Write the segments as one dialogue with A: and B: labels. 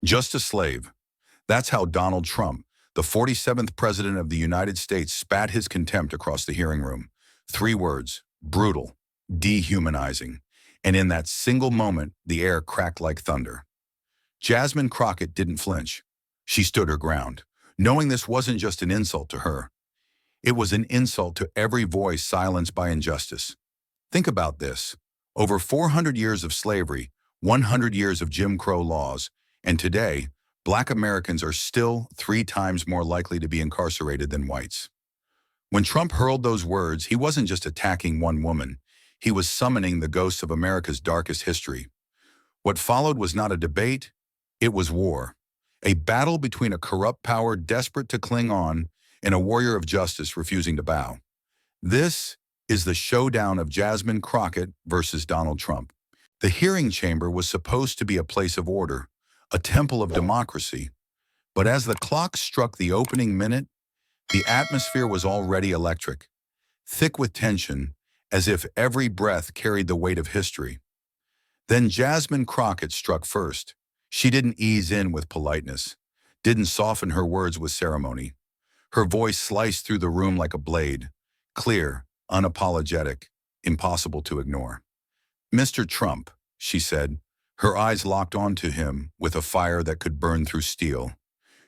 A: Just a slave. That's how Donald Trump, the 47th President of the United States, spat his contempt across the hearing room. 3 words: brutal, dehumanizing. And in that single moment, the air cracked like thunder. Jasmine Crockett didn't flinch. She stood her ground, knowing this wasn't just an insult to her. It was an insult to every voice silenced by injustice. Think about this. Over 400 years of slavery, 100 years of Jim Crow laws, and today, Black Americans are still 3 times more likely to be incarcerated than whites. When Trump hurled those words, he wasn't just attacking one woman. He was summoning the ghosts of America's darkest history. What followed was not a debate, it was war. A battle between a corrupt power desperate to cling on and a warrior of justice refusing to bow. This is the showdown of Jasmine Crockett versus Donald Trump. The hearing chamber was supposed to be a place of order, a temple of democracy. But as the clock struck the opening minute, the atmosphere was already electric, thick with tension, as if every breath carried the weight of history. Then Jasmine Crockett struck first. She didn't ease in with politeness, didn't soften her words with ceremony. Her voice sliced through the room like a blade, clear, unapologetic, impossible to ignore. "Mr. Trump," she said, her eyes locked onto him with a fire that could burn through steel.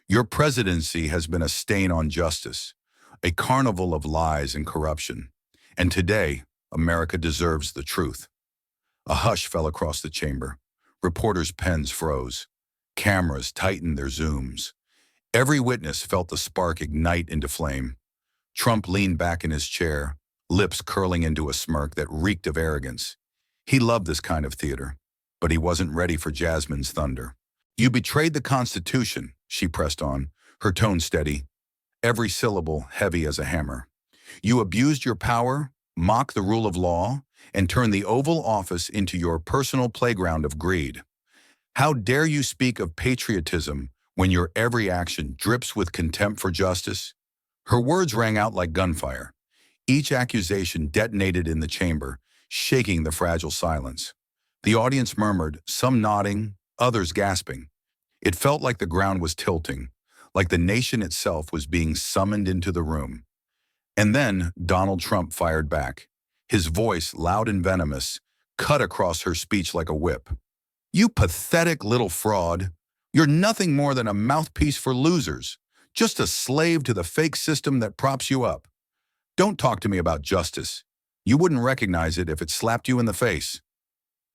A: "Your presidency has been a stain on justice, a carnival of lies and corruption. And today, America deserves the truth." A hush fell across the chamber. Reporters' pens froze. Cameras tightened their zooms. Every witness felt the spark ignite into flame. Trump leaned back in his chair, lips curling into a smirk that reeked of arrogance. He loved this kind of theater, but he wasn't ready for Jasmine's thunder. "You betrayed the Constitution," she pressed on, her tone steady, every syllable heavy as a hammer. "You abused your power, mocked the rule of law, and turned the Oval Office into your personal playground of greed. How dare you speak of patriotism when your every action drips with contempt for justice?" Her words rang out like gunfire. Each accusation detonated in the chamber, shaking the fragile silence. The audience murmured, some nodding, others gasping. It felt like the ground was tilting, like the nation itself was being summoned into the room. And then Donald Trump fired back. His voice, loud and venomous, cut across her speech like a whip. "You pathetic little fraud. You're nothing more than a mouthpiece for losers, just a slave to the fake system that props you up. Don't talk to me about justice. You wouldn't recognize it if it slapped you in the face."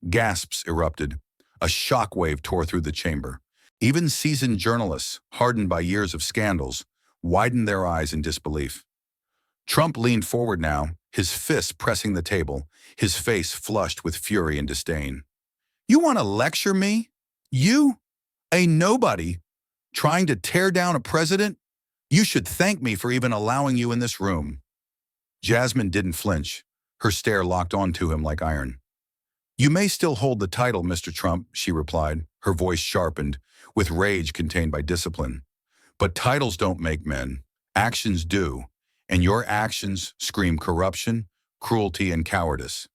A: Gasps erupted. A shockwave tore through the chamber. Even seasoned journalists, hardened by years of scandals, widened their eyes in disbelief. Trump leaned forward now, his fists pressing the table, his face flushed with fury and disdain. "You want to lecture me? You? A nobody? Trying to tear down a president? You should thank me for even allowing you in this room." Jasmine didn't flinch, her stare locked onto him like iron. "You may still hold the title, Mr. Trump," she replied, her voice sharpened, with rage contained by discipline. "But titles don't make men. Actions do. And your actions scream corruption, cruelty, and cowardice."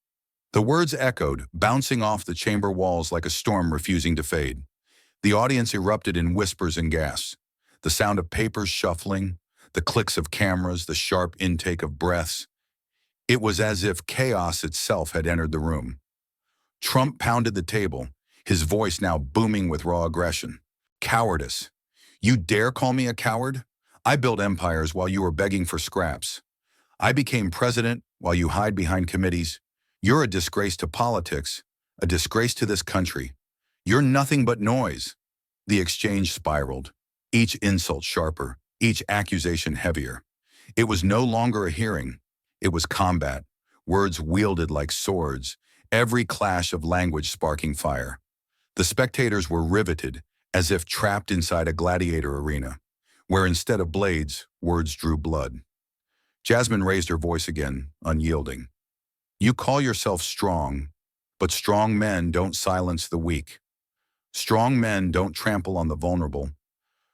A: The words echoed, bouncing off the chamber walls like a storm refusing to fade. The audience erupted in whispers and gasps. The sound of papers shuffling, the clicks of cameras, the sharp intake of breaths. It was as if chaos itself had entered the room. Trump pounded the table, his voice now booming with raw aggression. "Cowardice. You dare call me a coward? I built empires while you were begging for scraps. I became president while you hide behind committees. You're a disgrace to politics, a disgrace to this country. You're nothing but noise." The exchange spiraled, each insult sharper, each accusation heavier. It was no longer a hearing. It was combat, words wielded like swords, every clash of language sparking fire. The spectators were riveted, as if trapped inside a gladiator arena, where instead of blades, words drew blood. Jasmine raised her voice again, unyielding. "You call yourself strong, but strong men don't silence the weak. Strong men don't trample on the vulnerable.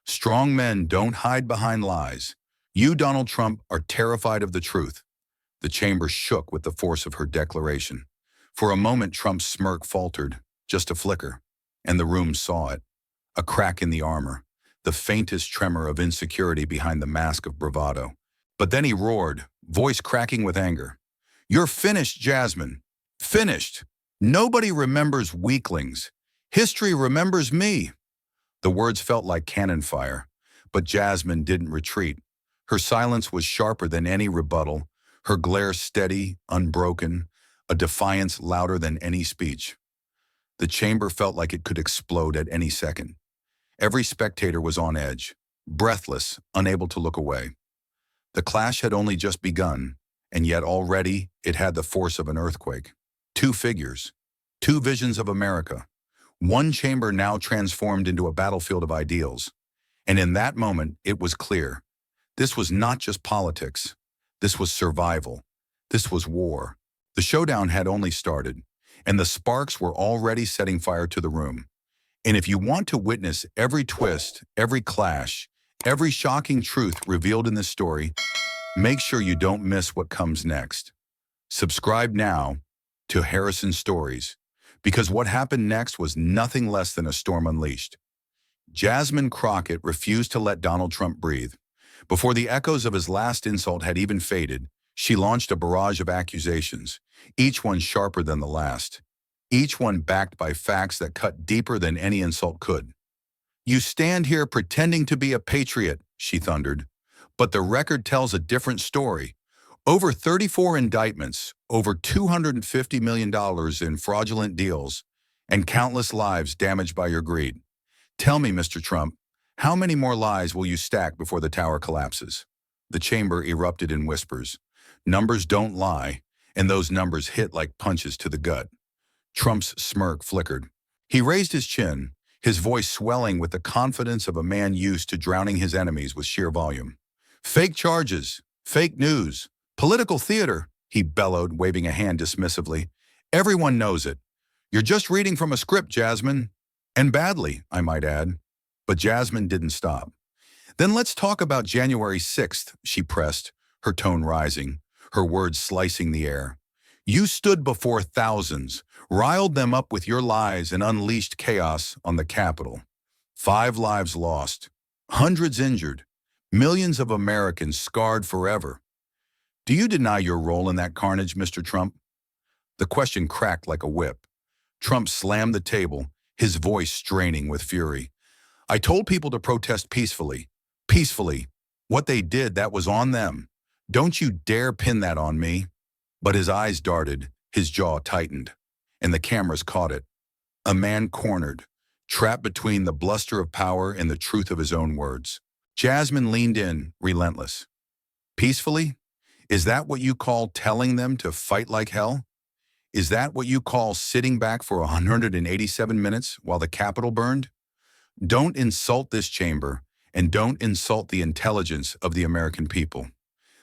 A: Strong men don't hide behind lies. You, Donald Trump, are terrified of the truth." The chamber shook with the force of her declaration. For a moment, Trump's smirk faltered, just a flicker, and the room saw it. a crack in the armor, the faintest tremor of insecurity behind the mask of bravado. But then he roared, voice cracking with anger. "You're finished, Jasmine. Finished. Nobody remembers weaklings. History remembers me." The words felt like cannon fire, but Jasmine didn't retreat. Her silence was sharper than any rebuttal, her glare steady, unbroken, a defiance louder than any speech. The chamber felt like it could explode at any second. Every spectator was on edge, breathless, unable to look away. The clash had only just begun, and yet already it had the force of an earthquake. Two figures, two visions of America, one chamber now transformed into a battlefield of ideals. And in that moment, it was clear. This was not just politics. This was survival. This was war. The showdown had only started, and the sparks were already setting fire to the room. And if you want to witness every twist, every clash, every shocking truth revealed in this story, make sure you don't miss what comes next. Subscribe now to Harrison Stories, because what happened next was nothing less than a storm unleashed. Jasmine Crockett refused to let Donald Trump breathe. Before the echoes of his last insult had even faded, she launched a barrage of accusations, each one sharper than the last, each one backed by facts that cut deeper than any insult could. "You stand here pretending to be a patriot," she thundered, "but the record tells a different story. Over 34 indictments, over $250 million in fraudulent deals, and countless lives damaged by your greed. Tell me, Mr. Trump, how many more lies will you stack before the tower collapses?" The chamber erupted in whispers. Numbers don't lie, and those numbers hit like punches to the gut. Trump's smirk flickered. He raised his chin, his voice swelling with the confidence of a man used to drowning his enemies with sheer volume. "Fake charges, fake news, political theater," he bellowed, waving a hand dismissively. "Everyone knows it. You're just reading from a script, Jasmine. And badly, I might add." But Jasmine didn't stop. "Then let's talk about January 6th, she pressed, her tone rising, her words slicing the air. "You stood before thousands, riled them up with your lies and unleashed chaos on the Capitol. 5 lives lost, hundreds injured, millions of Americans scarred forever. Do you deny your role in that carnage, Mr. Trump?" The question cracked like a whip. Trump slammed the table, his voice straining with fury. "I told people to protest peacefully. Peacefully. What they did, that was on them. Don't you dare pin that on me." But his eyes darted, his jaw tightened, and the cameras caught it. A man cornered, trapped between the bluster of power and the truth of his own words. Jasmine leaned in, relentless. "Peacefully? Is that what you call telling them to fight like hell? Is that what you call sitting back for 187 minutes while the Capitol burned? Don't insult this chamber, and don't insult the intelligence of the American people."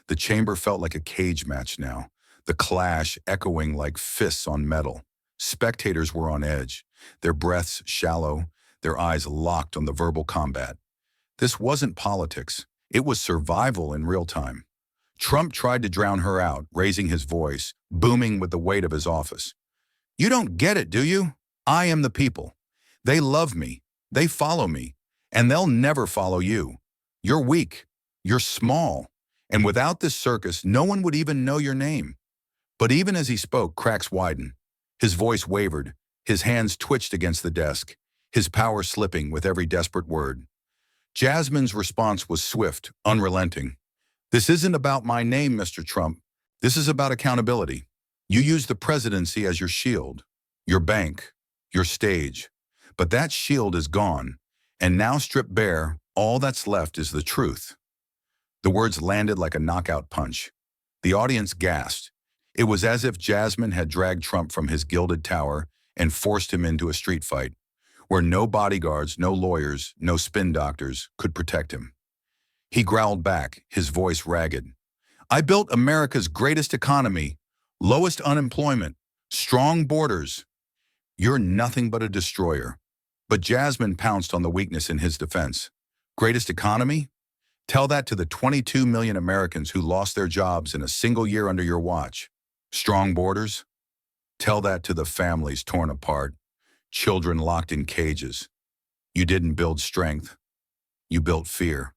A: The chamber felt like a cage match now, the clash echoing like fists on metal. Spectators were on edge, their breaths shallow, their eyes locked on the verbal combat. This wasn't politics. It was survival in real time. Trump tried to drown her out, raising his voice, booming with the weight of his office. "You don't get it, do you? I am the people. They love me. They follow me. And they'll never follow you. You're weak. You're small. And without this circus, no one would even know your name." But even as he spoke, cracks widened. His voice wavered. His hands twitched against the desk, his power slipping with every desperate word. Jasmine's response was swift, unrelenting. "This isn't about my name, Mr. Trump. This is about accountability. You use the presidency as your shield, your bank, your stage. But that shield is gone, and now stripped bare, all that's left is the truth." The words landed like a knockout punch. The audience gasped. It was as if Jasmine had dragged Trump from his gilded tower and forced him into a street fight, where no bodyguards, no lawyers, no spin doctors could protect him. He growled back, his voice ragged. "I built America's greatest economy, lowest unemployment, strong borders. You're nothing but a destroyer." But Jasmine pounced on the weakness in his defense. "Greatest economy? Tell that to the 22 million Americans who lost their jobs in a single year under your watch. Strong borders? Tell that to the families torn apart, children locked in cages. You didn't build strength, you built fear.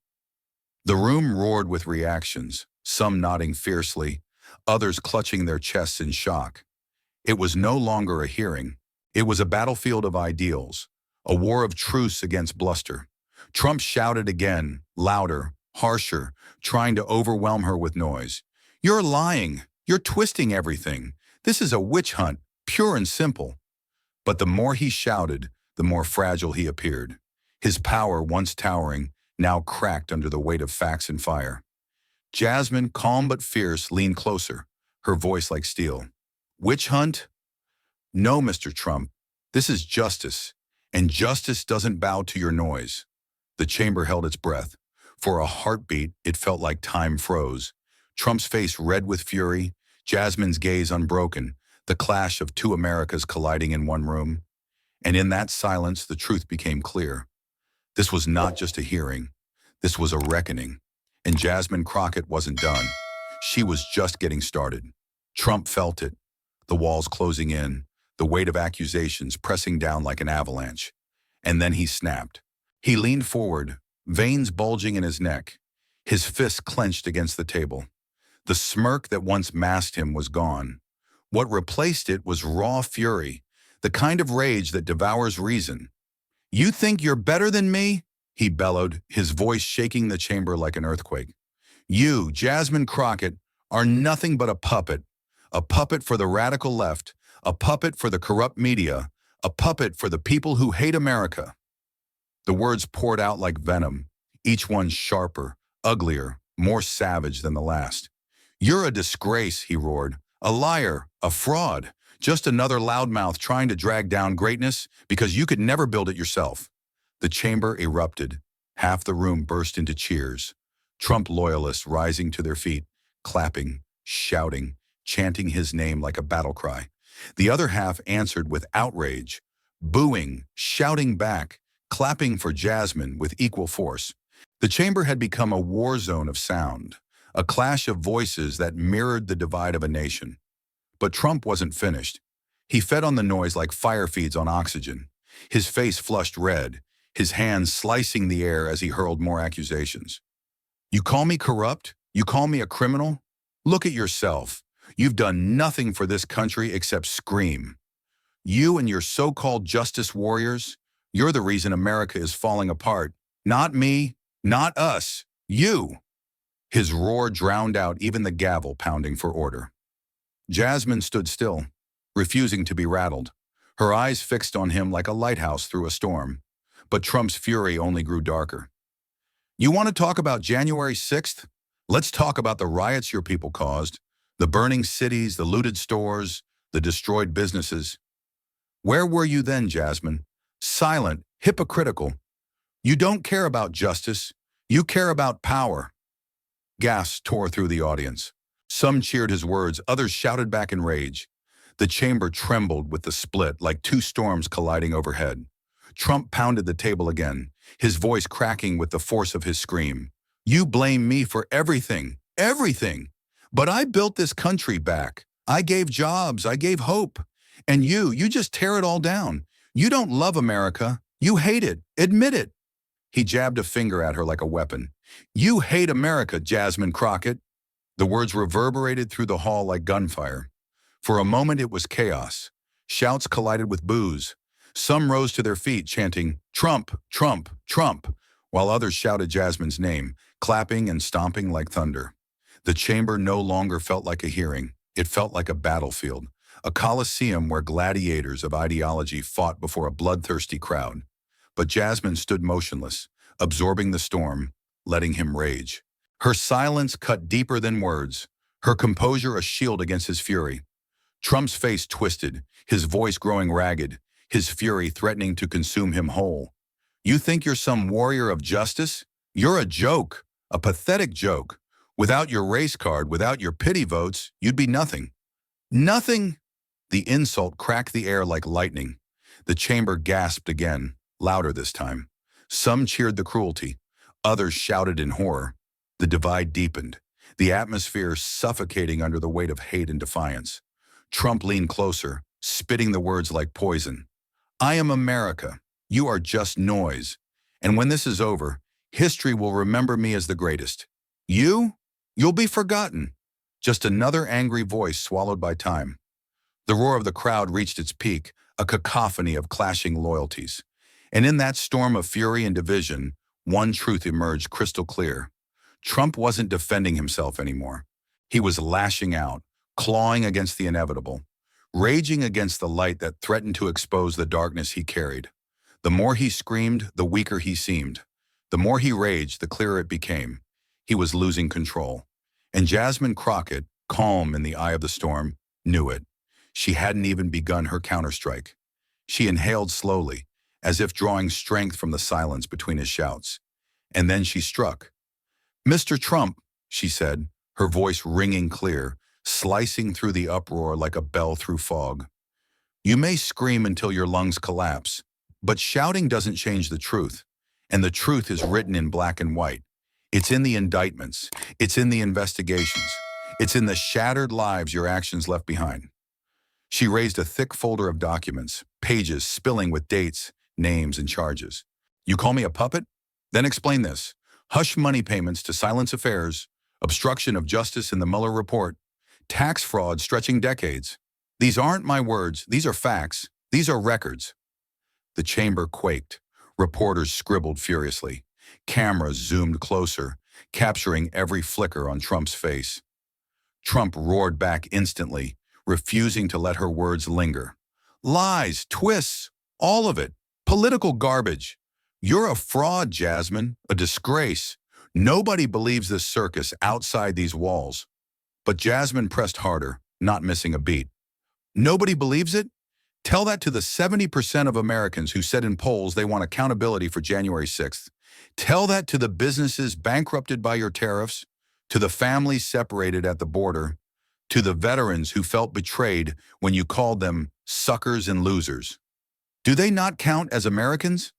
A: The room roared with reactions, some nodding fiercely, others clutching their chests in shock. It was no longer a hearing. It was a battlefield of ideals, a war of truce against bluster. Trump shouted again, louder, harsher, trying to overwhelm her with noise. You're lying. You're twisting everything. This is a witch hunt, pure and simple. But the more he shouted, the more fragile he appeared. His power, once towering, now cracked under the weight of facts and fire. Jasmine, calm but fierce, leaned closer, her voice like steel. Witch hunt? No, Mr. Trump. This is justice, and justice doesn't bow to your noise. The chamber held its breath. For a heartbeat, it felt like time froze. Trump's face red with fury, Jasmine's gaze unbroken, the clash of two Americas colliding in one room. And in that silence, the truth became clear. This was not just a hearing. This was a reckoning. And Jasmine Crockett wasn't done. She was just getting started. Trump felt it, the walls closing in, the weight of accusations pressing down like an avalanche. And then he snapped. He leaned forward, veins bulging in his neck, his fists clenched against the table. The smirk that once masked him was gone. What replaced it was raw fury, the kind of rage that devours reason. You think you're better than me? He bellowed, his voice shaking the chamber like an earthquake. You, Jasmine Crockett, are nothing but a puppet for the radical left, a puppet for the corrupt media, a puppet for the people who hate America. The words poured out like venom, each one sharper, uglier, more savage than the last. You're a disgrace, he roared, a liar, a fraud, just another loudmouth trying to drag down greatness because you could never build it yourself. The chamber erupted. Half the room burst into cheers. Trump loyalists rising to their feet, clapping, shouting, chanting his name like a battle cry. The other half answered with outrage, booing, shouting back, clapping for Jasmine with equal force. The chamber had become a war zone of sound, a clash of voices that mirrored the divide of a nation. But Trump wasn't finished. He fed on the noise like fire feeds on oxygen. His face flushed red, his hands slicing the air as he hurled more accusations. You call me corrupt? You call me a criminal? Look at yourself. You've done nothing for this country except scream. You and your so-called justice warriors, you're the reason America is falling apart. Not me, not us, you. His roar drowned out even the gavel pounding for order. Jasmine stood still, refusing to be rattled, her eyes fixed on him like a lighthouse through a storm. But Trump's fury only grew darker. You want to talk about January 6th? Let's talk about the riots your people caused, the burning cities, the looted stores, the destroyed businesses. Where were you then, Jasmine? Silent, hypocritical. You don't care about justice. You care about power. Gasps tore through the audience. Some cheered his words, others shouted back in rage. The chamber trembled with the split like two storms colliding overhead. Trump pounded the table again, his voice cracking with the force of his scream. You blame me for everything, everything. But I built this country back. I gave jobs, I gave hope. And you just tear it all down. You don't love America. You hate it. Admit it. He jabbed a finger at her like a weapon. You hate America, Jasmine Crockett. The words reverberated through the hall like gunfire. For a moment it was chaos. Shouts collided with boos. Some rose to their feet, chanting, Trump, Trump, Trump, while others shouted Jasmine's name, clapping and stomping like thunder. The chamber no longer felt like a hearing. It felt like a battlefield, a coliseum where gladiators of ideology fought before a bloodthirsty crowd. But Jasmine stood motionless, absorbing the storm, letting him rage. Her silence cut deeper than words, her composure a shield against his fury. Trump's face twisted, his voice growing ragged, his fury threatening to consume him whole. You think you're some warrior of justice? You're a joke, a pathetic joke. Without your race card, without your pity votes, you'd be nothing. Nothing? The insult cracked the air like lightning. The chamber gasped again, louder this time. Some cheered the cruelty, others shouted in horror. The divide deepened, the atmosphere suffocating under the weight of hate and defiance. Trump leaned closer, spitting the words like poison. I am America. You are just noise. And when this is over, history will remember me as the greatest. You? You'll be forgotten. Just another angry voice swallowed by time. The roar of the crowd reached its peak, a cacophony of clashing loyalties. And in that storm of fury and division, one truth emerged crystal clear. Trump wasn't defending himself anymore. He was lashing out, clawing against the inevitable, raging against the light that threatened to expose the darkness he carried. The more he screamed, the weaker he seemed. The more he raged, the clearer it became. He was losing control. And Jasmine Crockett, calm in the eye of the storm, knew it. She hadn't even begun her counterstrike. She inhaled slowly, as if drawing strength from the silence between his shouts. And then she struck. "Mr. Trump," she said, her voice ringing clear, slicing through the uproar like a bell through fog. "You may scream until your lungs collapse, but shouting doesn't change the truth. And the truth is written in black and white. It's in the indictments. It's in the investigations. It's in the shattered lives your actions left behind." She raised a thick folder of documents, pages spilling with dates, names, and charges. "You call me a puppet? Then explain this. Hush money payments to silence affairs, obstruction of justice in the Mueller report, tax fraud stretching decades. These aren't my words. These are facts. These are records." The chamber quaked. Reporters scribbled furiously. Cameras zoomed closer, capturing every flicker on Trump's face. Trump roared back instantly, refusing to let her words linger. "Lies, twists, all of it. Political garbage. You're a fraud, Jasmine, a disgrace. Nobody believes this circus outside these walls." But Jasmine pressed harder, not missing a beat. "Nobody believes it? Tell that to the 70% of Americans who said in polls they want accountability for January 6th. Tell that to the businesses bankrupted by your tariffs, to the families separated at the border, to the veterans who felt betrayed when you called them suckers and losers. Do they not count as Americans?"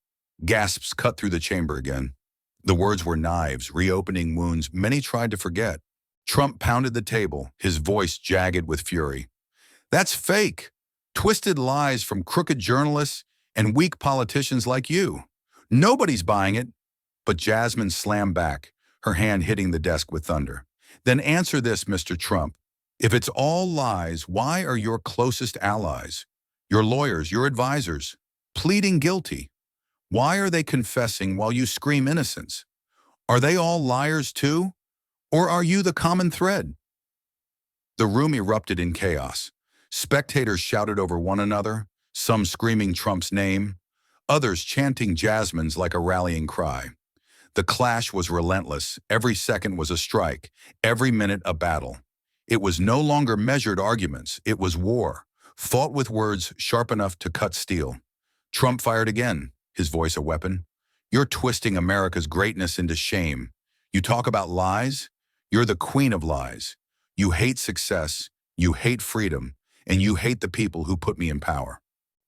A: Gasps cut through the chamber again. The words were knives, reopening wounds many tried to forget. Trump pounded the table, his voice jagged with fury. "That's fake. Twisted lies from crooked journalists and weak politicians like you. Nobody's buying it." But Jasmine slammed back, her hand hitting the desk with thunder. "Then answer this, Mr. Trump. If it's all lies, why are your closest allies, your lawyers, your advisors, pleading guilty? Why are they confessing while you scream innocence? Are they all liars too? Or are you the common thread?" The room erupted in chaos. Spectators shouted over one another, some screaming Trump's name, others chanting Jasmine's like a rallying cry. The clash was relentless. Every second was a strike, every minute a battle. It was no longer measured arguments. It was war, fought with words sharp enough to cut steel. Trump fired again, his voice a weapon. "You're twisting America's greatness into shame. You talk about lies? You're the queen of lies. You hate success, you hate freedom, and you hate the people who put me in power."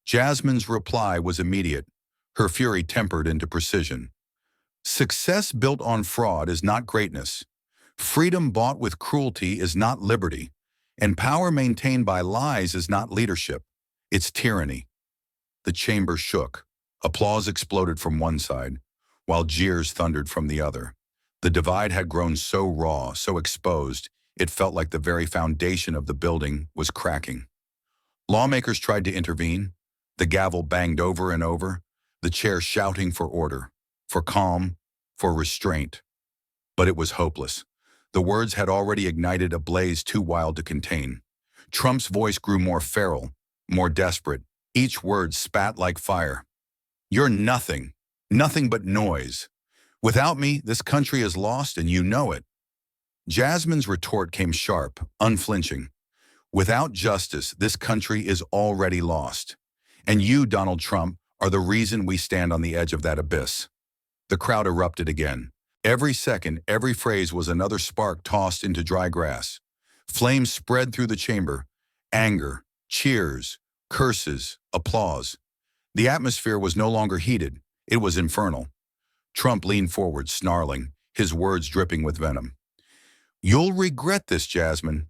A: Jasmine's reply was immediate, her fury tempered into precision. "Success built on fraud is not greatness. Freedom bought with cruelty is not liberty. And power maintained by lies is not leadership. It's tyranny." The chamber shook. Applause exploded from one side, while jeers thundered from the other. The divide had grown so raw, so exposed, it felt like the very foundation of the building was cracking. Lawmakers tried to intervene. The gavel banged over and over, the chair shouting for order, for calm, for restraint. But it was hopeless. The words had already ignited a blaze too wild to contain. Trump's voice grew more feral, more desperate. Each word spat like fire. "You're nothing, nothing but noise. Without me, this country is lost and you know it." Jasmine's retort came sharp, unflinching. "Without justice, this country is already lost. And you, Donald Trump, are the reason we stand on the edge of that abyss." The crowd erupted again. Every second, every phrase was another spark tossed into dry grass. Flames spread through the chamber. Anger, cheers, curses, applause. The atmosphere was no longer heated. It was infernal. Trump leaned forward, snarling, his words dripping with venom. "You'll regret this, Jasmine.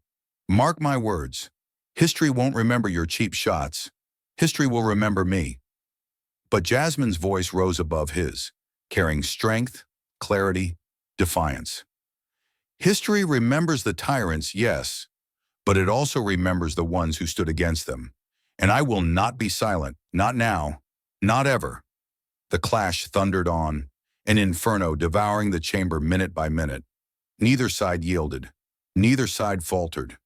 A: Mark my words. History won't remember your cheap shots. History will remember me." But Jasmine's voice rose above his, carrying strength, clarity, defiance. History remembers the tyrants, yes, but it also remembers the ones who stood against them. And I will not be silent, not now, not ever. The clash thundered on, an inferno devouring the chamber minute by minute. Neither side yielded. Neither side faltered.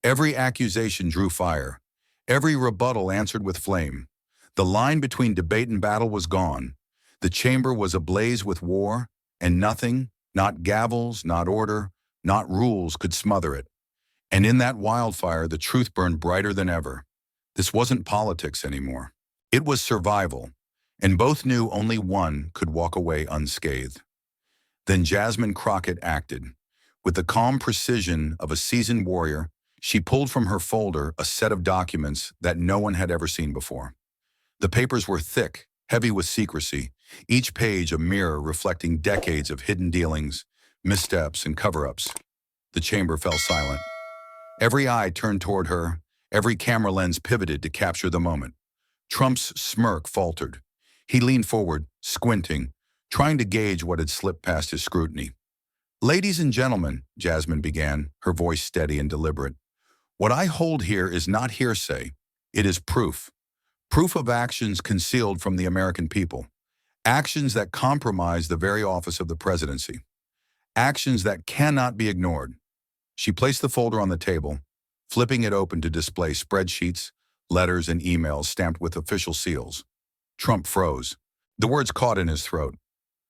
A: Every accusation drew fire. Every rebuttal answered with flame. The line between debate and battle was gone. The chamber was ablaze with war, and nothing, not gavels, not order, not rules, could smother it. And in that wildfire, the truth burned brighter than ever. This wasn't politics anymore. It was survival, and both knew only one could walk away unscathed. Then Jasmine Crockett acted. With the calm precision of a seasoned warrior, she pulled from her folder a set of documents that no one had ever seen before. The papers were thick, heavy with secrecy, each page a mirror reflecting decades of hidden dealings, missteps, and cover-ups. The chamber fell silent. Every eye turned toward her, every camera lens pivoted to capture the moment. Trump's smirk faltered. He leaned forward, squinting, trying to gauge what had slipped past his scrutiny. "Ladies and gentlemen," Jasmine began, her voice steady and deliberate, "what I hold here is not hearsay. It is proof. Proof of actions concealed from the American people. Actions that compromise the very office of the presidency. Actions that cannot be ignored." She placed the folder on the table, flipping it open to display spreadsheets, letters, and emails stamped with official seals. Trump froze. The words caught in his throat.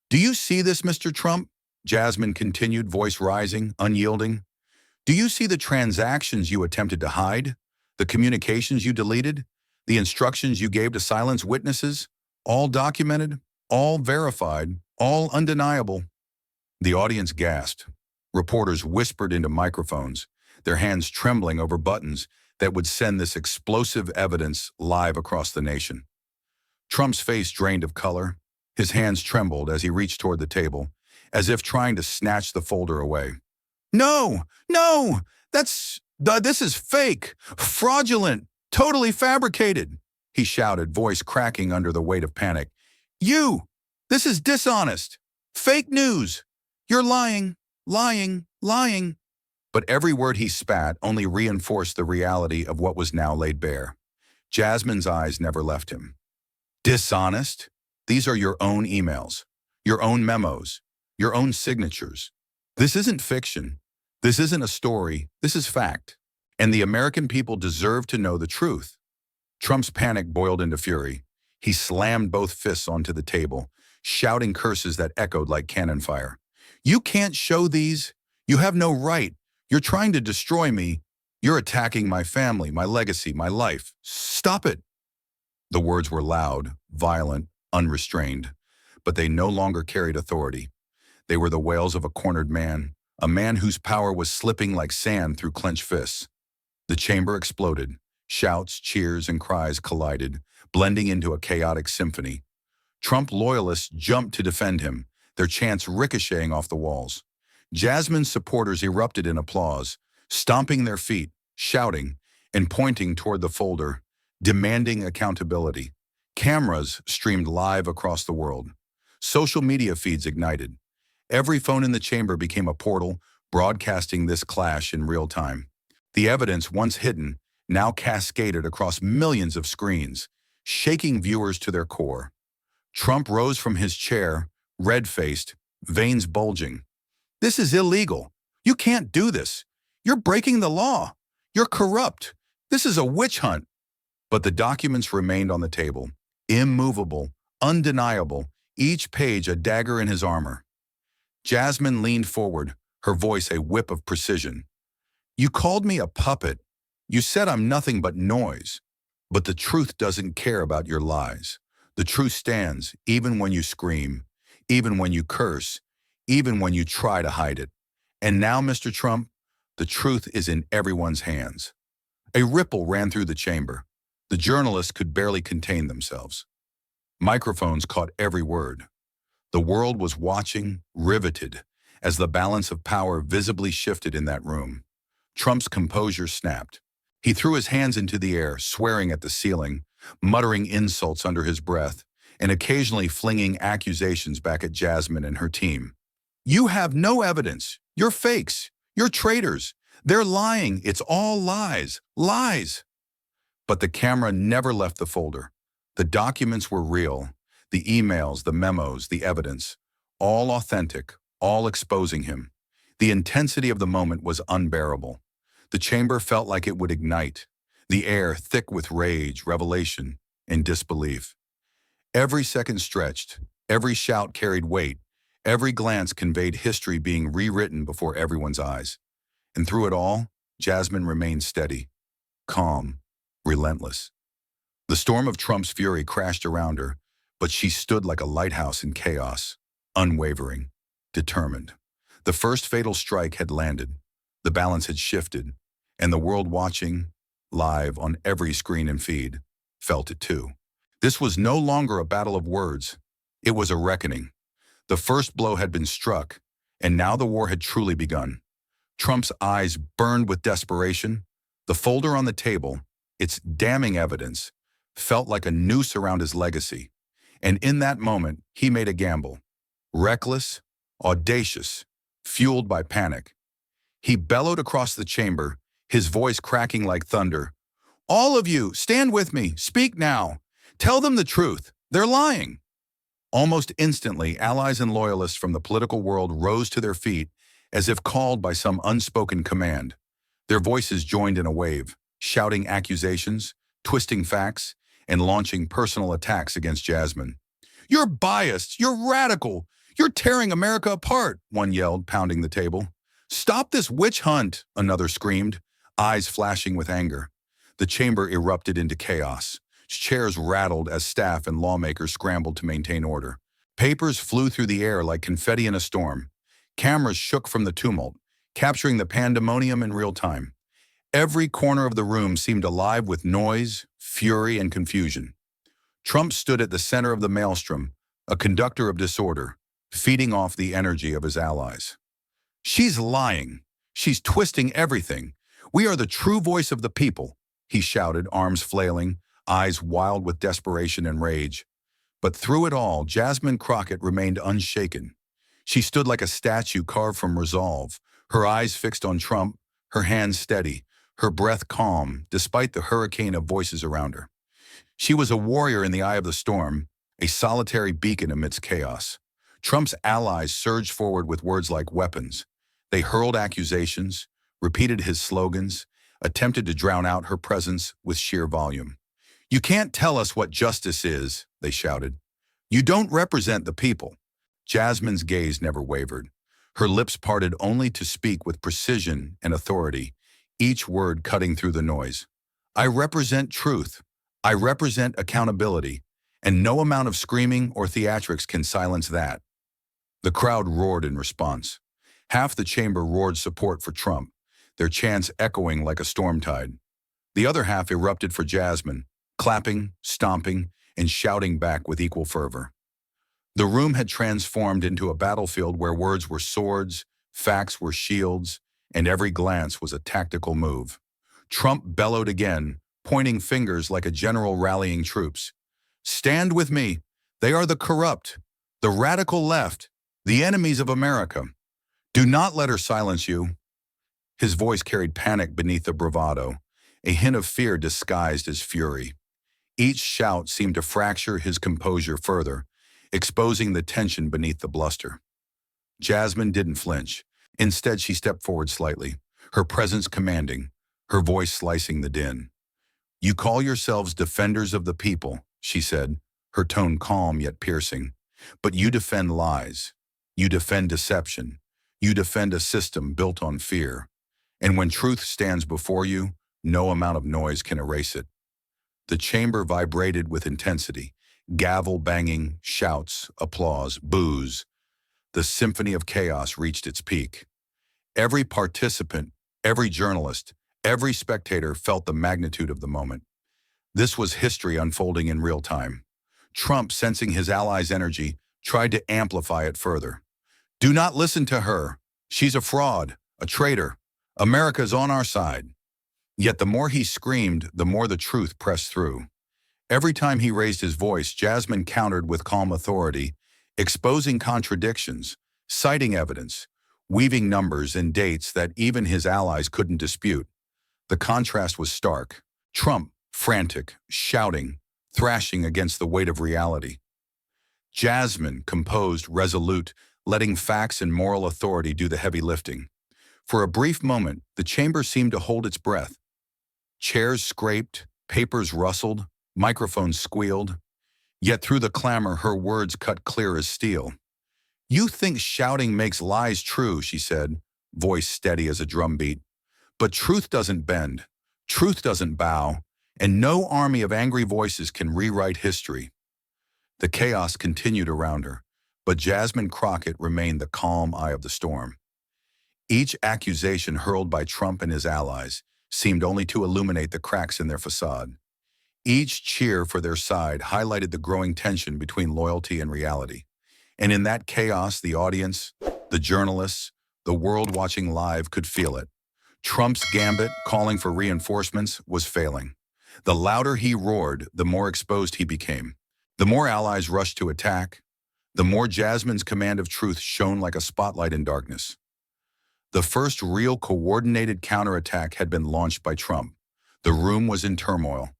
A: "Do you see this, Mr. Trump?" Jasmine continued, voice rising, unyielding. "Do you see the transactions you attempted to hide? The communications you deleted? The instructions you gave to silence witnesses? All documented, all verified, all undeniable." The audience gasped. Reporters whispered into microphones, their hands trembling over buttons that would send this explosive evidence live across the nation. Trump's face drained of color. His hands trembled as he reached toward the table, as if trying to snatch the folder away. "No, no, this is fake, fraudulent, totally fabricated," he shouted, voice cracking under the weight of panic. This is dishonest, fake news. You're lying, lying, lying." But every word he spat only reinforced the reality of what was now laid bare. Jasmine's eyes never left him. "Dishonest? These are your own emails, your own memos, your own signatures. This isn't fiction. This isn't a story. This is fact. And the American people deserve to know the truth." Trump's panic boiled into fury. He slammed both fists onto the table, shouting curses that echoed like cannon fire. "You can't show these. You have no right. You're trying to destroy me. You're attacking my family, my legacy, my life. Stop it." The words were loud, violent, unrestrained, but they no longer carried authority. They were the wails of a cornered man, a man whose power was slipping like sand through clenched fists. The chamber exploded. Shouts, cheers, and cries collided, blending into a chaotic symphony. Trump loyalists jumped to defend him, their chants ricocheting off the walls. Jasmine's supporters erupted in applause, stomping their feet, shouting, and pointing toward the folder, demanding accountability. Cameras streamed live across the world. Social media feeds ignited. Every phone in the chamber became a portal, broadcasting this clash in real time. The evidence, once hidden, now cascaded across millions of screens, shaking viewers to their core. Trump rose from his chair, red-faced, veins bulging. "This is illegal. You can't do this. You're breaking the law. You're corrupt. This is a witch hunt." But the documents remained on the table, immovable, undeniable, each page a dagger in his armor. Jasmine leaned forward, her voice a whip of precision. "You called me a puppet. You said I'm nothing but noise. But the truth doesn't care about your lies. The truth stands even when you scream, even when you curse, even when you try to hide it. And now, Mr. Trump, the truth is in everyone's hands." A ripple ran through the chamber. The journalists could barely contain themselves. Microphones caught every word. The world was watching, riveted, as the balance of power visibly shifted in that room. Trump's composure snapped. He threw his hands into the air, swearing at the ceiling, muttering insults under his breath, and occasionally flinging accusations back at Jasmine and her team. You have no evidence. You're fakes. You're traitors. They're lying. It's all lies. Lies. But the camera never left the folder. The documents were real. The emails, the memos, the evidence. All authentic, all exposing him. The intensity of the moment was unbearable. The chamber felt like it would ignite. The air thick with rage, revelation, and disbelief. Every second stretched. Every shout carried weight. Every glance conveyed history being rewritten before everyone's eyes. And through it all, Jasmine remained steady, calm, relentless. The storm of Trump's fury crashed around her, but she stood like a lighthouse in chaos, unwavering, determined. The first fatal strike had landed, the balance had shifted, and the world watching, live on every screen and feed, felt it too. This was no longer a battle of words, it was a reckoning. The first blow had been struck, and now the war had truly begun. Trump's eyes burned with desperation. The folder on the table, its damning evidence, felt like a noose around his legacy. And in that moment, he made a gamble. Reckless, audacious, fueled by panic. He bellowed across the chamber, his voice cracking like thunder. All of you, stand with me, speak now. Tell them the truth. They're lying. Almost instantly, allies and loyalists from the political world rose to their feet as if called by some unspoken command. Their voices joined in a wave, shouting accusations, twisting facts, and launching personal attacks against Jasmine. You're biased, you're radical, you're tearing America apart, one yelled, pounding the table. Stop this witch hunt, another screamed, eyes flashing with anger. The chamber erupted into chaos. Chairs rattled as staff and lawmakers scrambled to maintain order. Papers flew through the air like confetti in a storm. Cameras shook from the tumult, capturing the pandemonium in real time. Every corner of the room seemed alive with noise, fury, and confusion. Trump stood at the center of the maelstrom, a conductor of disorder, feeding off the energy of his allies. She's lying. She's twisting everything. We are the true voice of the people, he shouted, arms flailing, eyes wild with desperation and rage. But through it all, Jasmine Crockett remained unshaken. She stood like a statue carved from resolve, her eyes fixed on Trump, her hands steady, her breath calm, despite the hurricane of voices around her. She was a warrior in the eye of the storm, a solitary beacon amidst chaos. Trump's allies surged forward with words like weapons. They hurled accusations, repeated his slogans, attempted to drown out her presence with sheer volume. You can't tell us what justice is, they shouted. You don't represent the people. Jasmine's gaze never wavered. Her lips parted only to speak with precision and authority, each word cutting through the noise. I represent truth. I represent accountability, and no amount of screaming or theatrics can silence that. The crowd roared in response. Half the chamber roared support for Trump, their chants echoing like a storm tide. The other half erupted for Jasmine, clapping, stomping, and shouting back with equal fervor. The room had transformed into a battlefield where words were swords, facts were shields, and every glance was a tactical move. Trump bellowed again, pointing fingers like a general rallying troops. Stand with me. They are the corrupt, the radical left, the enemies of America. Do not let her silence you. His voice carried panic beneath the bravado, a hint of fear disguised as fury. Each shout seemed to fracture his composure further, exposing the tension beneath the bluster. Jasmine didn't flinch. Instead, she stepped forward slightly, her presence commanding, her voice slicing the din. You call yourselves defenders of the people, she said, her tone calm yet piercing. But you defend lies. You defend deception. You defend a system built on fear. And when truth stands before you, no amount of noise can erase it. The chamber vibrated with intensity, gavel banging, shouts, applause, boos. The symphony of chaos reached its peak. Every participant, every journalist, every spectator felt the magnitude of the moment. This was history unfolding in real time. Trump, sensing his allies' energy, tried to amplify it further. Do not listen to her. She's a fraud, a traitor. America's on our side. Yet the more he screamed, the more the truth pressed through. Every time he raised his voice, Jasmine countered with calm authority, exposing contradictions, citing evidence, weaving numbers and dates that even his allies couldn't dispute. The contrast was stark. Trump, frantic, shouting, thrashing against the weight of reality. Jasmine, composed, resolute, letting facts and moral authority do the heavy lifting. For a brief moment, the chamber seemed to hold its breath. Chairs scraped, papers rustled, microphones squealed. Yet through the clamor, her words cut clear as steel. "You think shouting makes lies true," she said, voice steady as a drumbeat. "But truth doesn't bend, truth doesn't bow, and no army of angry voices can rewrite history." The chaos continued around her, but Jasmine Crockett remained the calm eye of the storm. Each accusation hurled by Trump and his allies seemed only to illuminate the cracks in their facade. Each cheer for their side highlighted the growing tension between loyalty and reality. And in that chaos, the audience, the journalists, the world watching live could feel it. Trump's gambit, calling for reinforcements, was failing. The louder he roared, the more exposed he became. The more allies rushed to attack, the more Jasmine's command of truth shone like a spotlight in darkness. The first real coordinated counterattack had been launched by Trump. The room was in turmoil.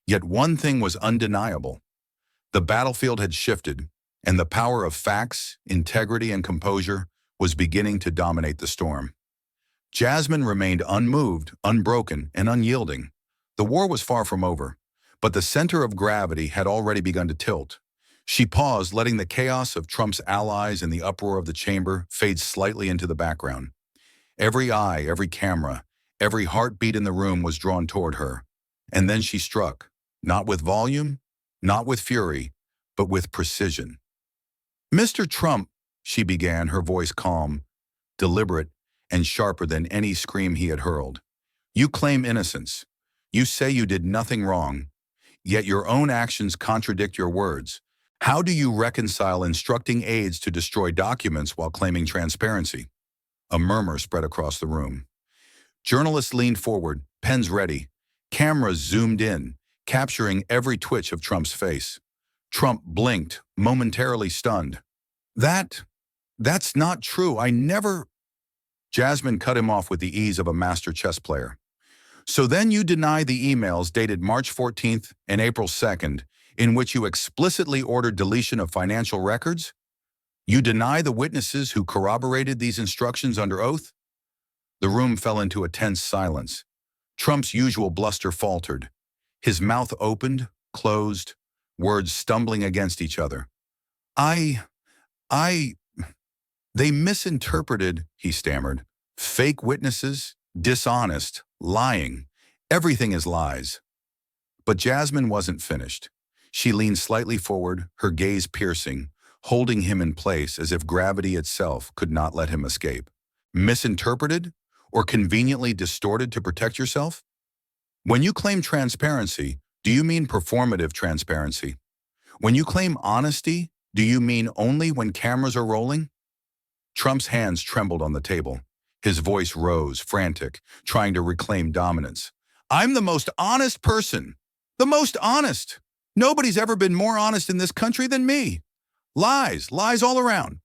A: Yet one thing was undeniable. The battlefield had shifted, and the power of facts, integrity, and composure was beginning to dominate the storm. Jasmine remained unmoved, unbroken, and unyielding. The war was far from over, but the center of gravity had already begun to tilt. She paused, letting the chaos of Trump's allies and the uproar of the chamber fade slightly into the background. Every eye, every camera, every heartbeat in the room was drawn toward her. And then she struck, not with volume, not with fury, but with precision. "Mr. Trump," she began, her voice calm, deliberate, and sharper than any scream he had hurled. "You claim innocence. You say you did nothing wrong, yet your own actions contradict your words. How do you reconcile instructing aides to destroy documents while claiming transparency?" A murmur spread across the room. Journalists leaned forward, pens ready. Cameras zoomed in, capturing every twitch of Trump's face. Trump blinked, momentarily stunned. That's not true. I never..." Jasmine cut him off with the ease of a master chess player. "So then you deny the emails dated March 14th and April 2nd, in which you explicitly ordered deletion of financial records? You deny the witnesses who corroborated these instructions under oath?" The room fell into a tense silence. Trump's usual bluster faltered. His mouth opened, closed, words stumbling against each other. I, they misinterpreted," he stammered. "Fake witnesses, dishonest, lying. Everything is lies." But Jasmine wasn't finished. She leaned slightly forward, her gaze piercing, holding him in place as if gravity itself could not let him escape. "Misinterpreted? Or conveniently distorted to protect yourself? When you claim transparency, do you mean performative transparency? When you claim honesty, do you mean only when cameras are rolling?" Trump's hands trembled on the table. His voice rose, frantic, trying to reclaim dominance. "I'm the most honest person. The most honest. Nobody's ever been more honest in this country than me. Lies, lies all around."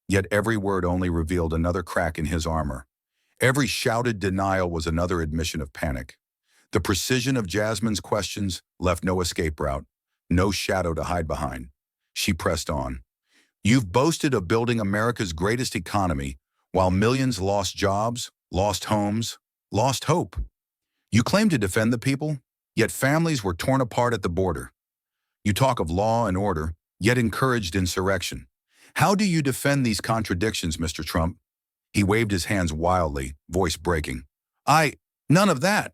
A: Yet every word only revealed another crack in his armor. Every shouted denial was another admission of panic. The precision of Jasmine's questions left no escape route, no shadow to hide behind. She pressed on. "You've boasted of building America's greatest economy, while millions lost jobs, lost homes, lost hope. You claim to defend the people, yet families were torn apart at the border. You talk of law and order, yet encouraged insurrection. How do you defend these contradictions, Mr. Trump?" He waved his hands wildly, voice breaking. None of that.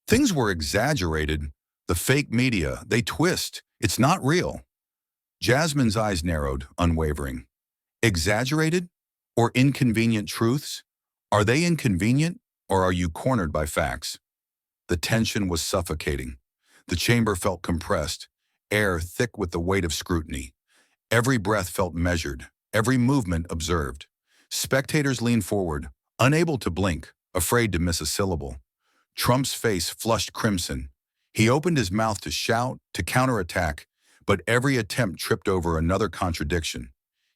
A: Things were exaggerated. The fake media, they twist. It's not real." Jasmine's eyes narrowed, unwavering. "Exaggerated? Or inconvenient truths? Are they inconvenient, or are you cornered by facts?" The tension was suffocating. The chamber felt compressed, air thick with the weight of scrutiny. Every breath felt measured, every movement observed. Spectators leaned forward, unable to blink, afraid to miss a syllable. Trump's face flushed crimson. He opened his mouth to shout, to counterattack, but every attempt tripped over another contradiction.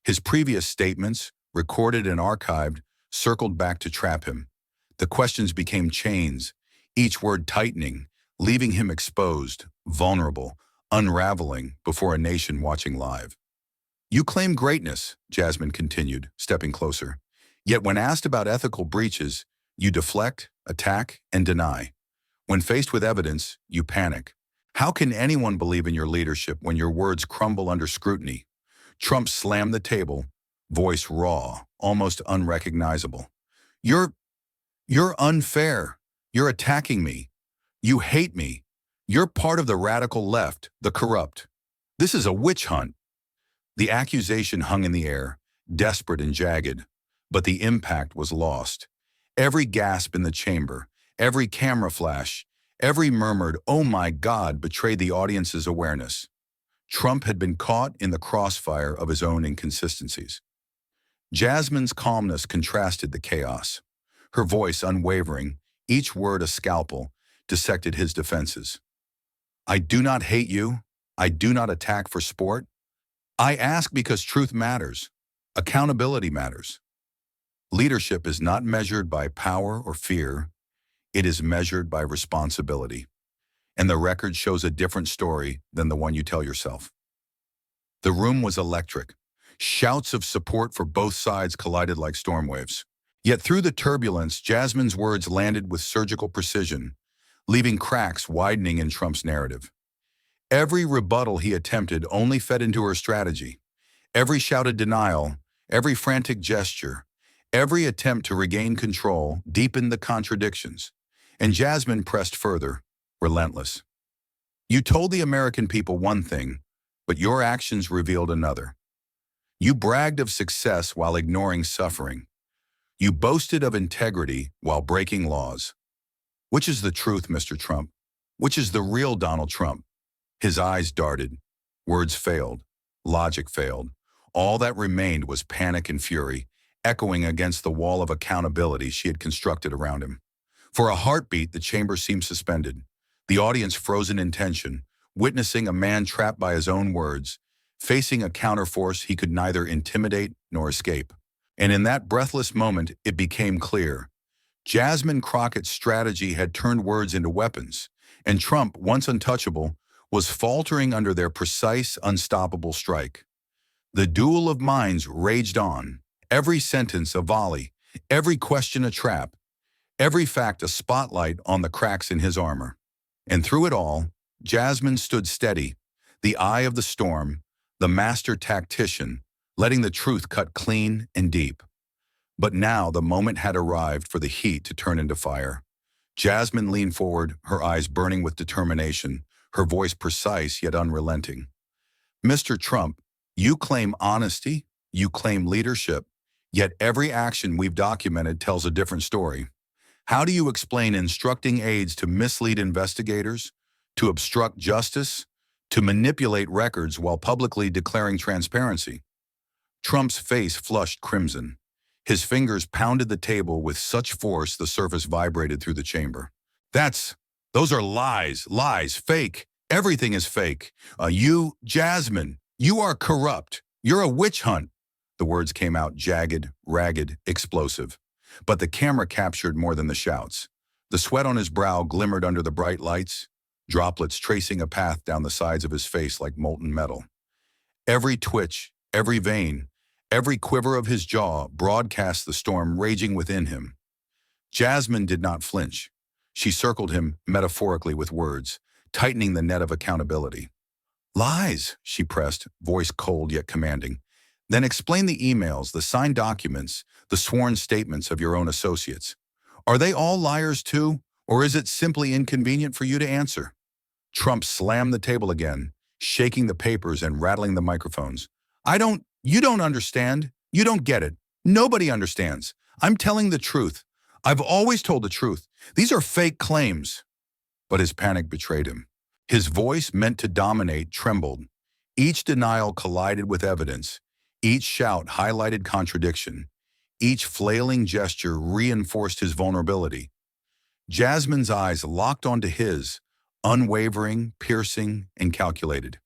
A: His previous statements, recorded and archived, circled back to trap him. The questions became chains, each word tightening, leaving him exposed, vulnerable, unraveling before a nation watching live. You claim greatness, Jasmine continued, stepping closer. Yet when asked about ethical breaches, you deflect, attack, and deny. When faced with evidence, you panic. How can anyone believe in your leadership when your words crumble under scrutiny? Trump slammed the table, voice raw, almost unrecognizable. You're unfair. You're attacking me. You hate me. You're part of the radical left, the corrupt. This is a witch hunt. The accusation hung in the air, desperate and jagged, but the impact was lost. Every gasp in the chamber, every camera flash, every murmured, "Oh my God," betrayed the audience's awareness. Trump had been caught in the crossfire of his own inconsistencies. Jasmine's calmness contrasted the chaos. Her voice unwavering, each word a scalpel, dissected his defenses. I do not hate you. I do not attack for sport. I ask because truth matters. Accountability matters. Leadership is not measured by power or fear. It is measured by responsibility. And the record shows a different story than the one you tell yourself. The room was electric. Shouts of support for both sides collided like storm waves. Yet through the turbulence, Jasmine's words landed with surgical precision, leaving cracks widening in Trump's narrative. Every rebuttal he attempted only fed into her strategy. Every shouted denial, every frantic gesture, every attempt to regain control deepened the contradictions. And Jasmine pressed further, relentless. You told the American people one thing, but your actions revealed another. You bragged of success while ignoring suffering. You boasted of integrity while breaking laws. Which is the truth, Mr. Trump? Which is the real Donald Trump? His eyes darted. Words failed. Logic failed. All that remained was panic and fury, echoing against the wall of accountability she had constructed around him. For a heartbeat, the chamber seemed suspended, the audience frozen in tension, witnessing a man trapped by his own words, facing a counterforce he could neither intimidate nor escape. And in that breathless moment, it became clear. Jasmine Crockett's strategy had turned words into weapons, and Trump, once untouchable, was faltering under their precise, unstoppable strike. The duel of minds raged on, every sentence a volley, every question a trap, every fact a spotlight on the cracks in his armor. And through it all, Jasmine stood steady, the eye of the storm, the master tactician, letting the truth cut clean and deep. But now the moment had arrived for the heat to turn into fire. Jasmine leaned forward, her eyes burning with determination, her voice precise yet unrelenting. Mr. Trump, you claim honesty, you claim leadership, yet every action we've documented tells a different story. How do you explain instructing aides to mislead investigators, to obstruct justice, to manipulate records while publicly declaring transparency? Trump's face flushed crimson. His fingers pounded the table with such force the surface vibrated through the chamber. Those are lies, fake. Everything is fake. Jasmine, you are corrupt. You're a witch hunt. The words came out jagged, ragged, explosive. But the camera captured more than the shouts. The sweat on his brow glimmered under the bright lights, droplets tracing a path down the sides of his face like molten metal. Every twitch, every vein, every quiver of his jaw broadcast the storm raging within him. Jasmine did not flinch. She circled him metaphorically with words, tightening the net of accountability. Lies, she pressed, voice cold yet commanding. Then explain the emails, the signed documents, the sworn statements of your own associates. Are they all liars too, or is it simply inconvenient for you to answer? Trump slammed the table again, shaking the papers and rattling the microphones. You don't understand. You don't get it. Nobody understands. I'm telling the truth. I've always told the truth. These are fake claims. But his panic betrayed him. His voice, meant to dominate, trembled. Each denial collided with evidence. Each shout highlighted contradiction. Each flailing gesture reinforced his vulnerability. Jasmine's eyes locked onto his, unwavering, piercing, and calculated.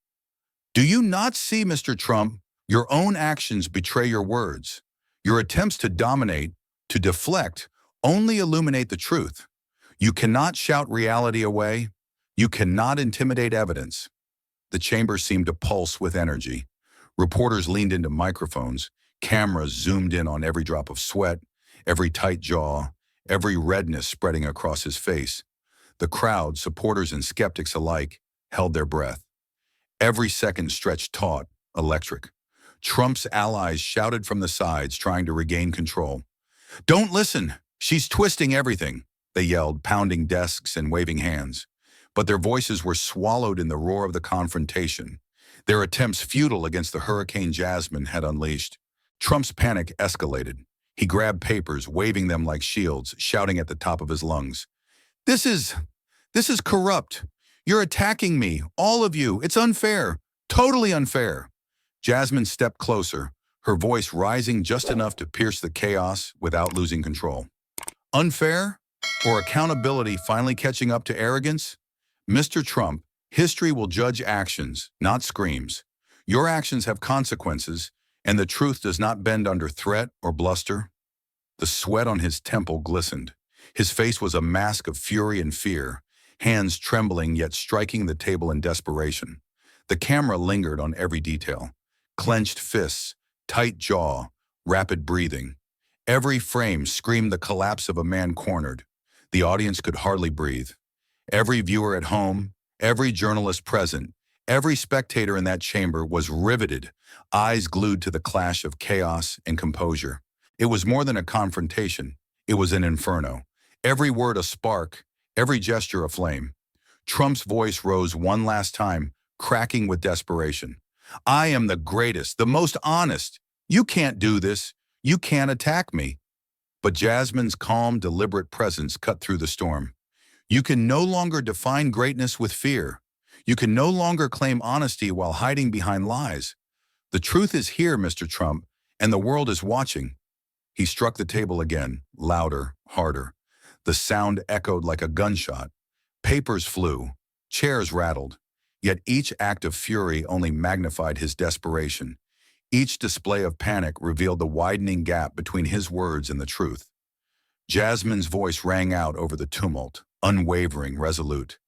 A: Do you not see, Mr. Trump? Your own actions betray your words. Your attempts to dominate, to deflect, only illuminate the truth. You cannot shout reality away. You cannot intimidate evidence. The chamber seemed to pulse with energy. Reporters leaned into microphones. Cameras zoomed in on every drop of sweat, every tight jaw, every redness spreading across his face. The crowd, supporters and skeptics alike, held their breath. Every second stretched taut, electric. Trump's allies shouted from the sides, trying to regain control. "Don't listen! She's twisting everything," they yelled, pounding desks and waving hands. But their voices were swallowed in the roar of the confrontation, their attempts futile against the hurricane Jasmine had unleashed. Trump's panic escalated. He grabbed papers, waving them like shields, shouting at the top of his lungs. This is corrupt. You're attacking me, all of you. It's unfair, totally unfair." Jasmine stepped closer, her voice rising just enough to pierce the chaos without losing control. Unfair? Or accountability finally catching up to arrogance? Mr. Trump, history will judge actions, not screams. Your actions have consequences, and the truth does not bend under threat or bluster. The sweat on his temple glistened. His face was a mask of fury and fear, hands trembling yet striking the table in desperation. The camera lingered on every detail. Clenched fists, tight jaw, rapid breathing. Every frame screamed the collapse of a man cornered. The audience could hardly breathe. Every viewer at home, every journalist present, every spectator in that chamber was riveted, eyes glued to the clash of chaos and composure. It was more than a confrontation. It was an inferno. Every word a spark, every gesture a flame. Trump's voice rose one last time, cracking with desperation. "I am the greatest, the most honest. You can't do this. You can't attack me." But Jasmine's calm, deliberate presence cut through the storm. "You can no longer define greatness with fear. You can no longer claim honesty while hiding behind lies. The truth is here, Mr. Trump, and the world is watching." He struck the table again, louder, harder. The sound echoed like a gunshot. Papers flew, chairs rattled. Yet each act of fury only magnified his desperation. Each display of panic revealed the widening gap between his words and the truth. Jasmine's voice rang out over the tumult, unwavering, resolute.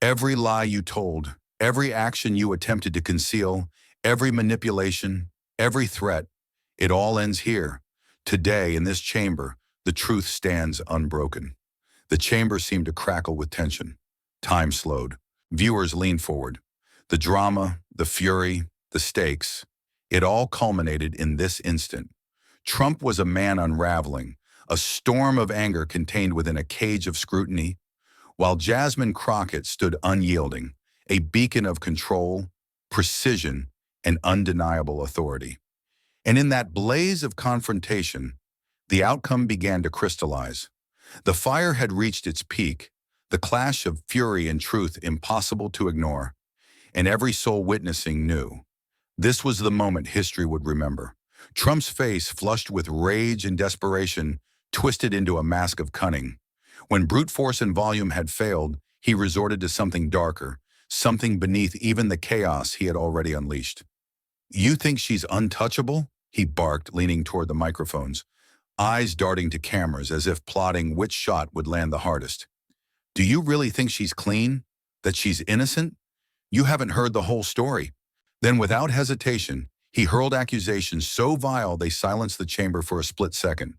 A: "Every lie you told, every action you attempted to conceal, every manipulation, every threat, it all ends here. Today, in this chamber, the truth stands unbroken." The chamber seemed to crackle with tension. Time slowed. Viewers leaned forward. The drama, the fury, the stakes, it all culminated in this instant. Trump was a man unraveling, a storm of anger contained within a cage of scrutiny, while Jasmine Crockett stood unyielding, a beacon of control, precision, and undeniable authority. And in that blaze of confrontation, the outcome began to crystallize. The fire had reached its peak, the clash of fury and truth impossible to ignore, and every soul witnessing knew. This was the moment history would remember. Trump's face, flushed with rage and desperation, twisted into a mask of cunning. When brute force and volume had failed, he resorted to something darker, something beneath even the chaos he had already unleashed. "You think she's untouchable?" he barked, leaning toward the microphones, eyes darting to cameras as if plotting which shot would land the hardest. "Do you really think she's clean? That she's innocent? You haven't heard the whole story." Then, without hesitation, he hurled accusations so vile they silenced the chamber for a split second.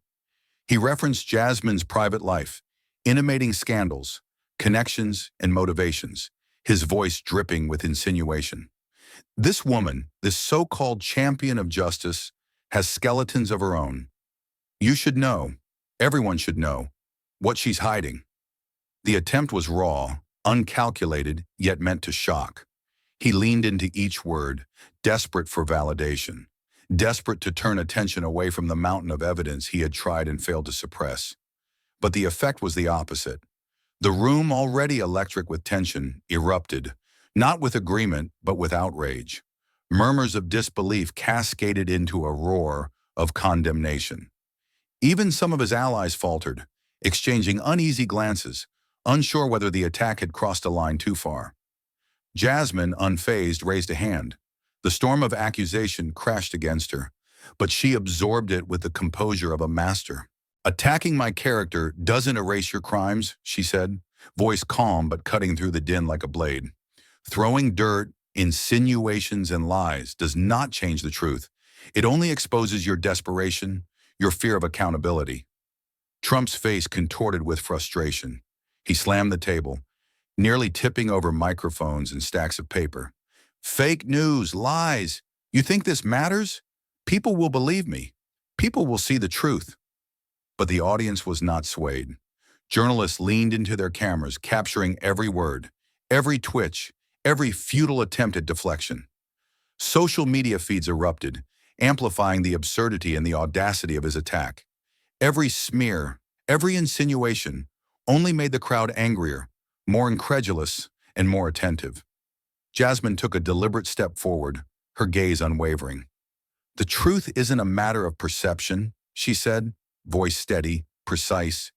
A: He referenced Jasmine's private life, intimating scandals, connections, and motivations, his voice dripping with insinuation. "This woman, this so-called champion of justice, has skeletons of her own. You should know, everyone should know, what she's hiding." The attempt was raw, uncalculated, yet meant to shock. He leaned into each word, desperate for validation, desperate to turn attention away from the mountain of evidence he had tried and failed to suppress. But the effect was the opposite. The room, already electric with tension, erupted, not with agreement, but with outrage. Murmurs of disbelief cascaded into a roar of condemnation. Even some of his allies faltered, exchanging uneasy glances, unsure whether the attack had crossed a line too far. Jasmine, unfazed, raised a hand. The storm of accusation crashed against her, but she absorbed it with the composure of a master. "Attacking my character doesn't erase your crimes," she said, voice calm but cutting through the din like a blade. "Throwing dirt, insinuations, and lies does not change the truth. It only exposes your desperation, your fear of accountability." Trump's face contorted with frustration. He slammed the table, nearly tipping over microphones and stacks of paper. "Fake news, lies. You think this matters? People will believe me. People will see the truth." But the audience was not swayed. Journalists leaned into their cameras, capturing every word, every twitch, every futile attempt at deflection. Social media feeds erupted, amplifying the absurdity and the audacity of his attack. Every smear, every insinuation only made the crowd angrier, more incredulous, and more attentive. Jasmine took a deliberate step forward, her gaze unwavering. "The truth isn't a matter of perception," she said, voice steady, precise.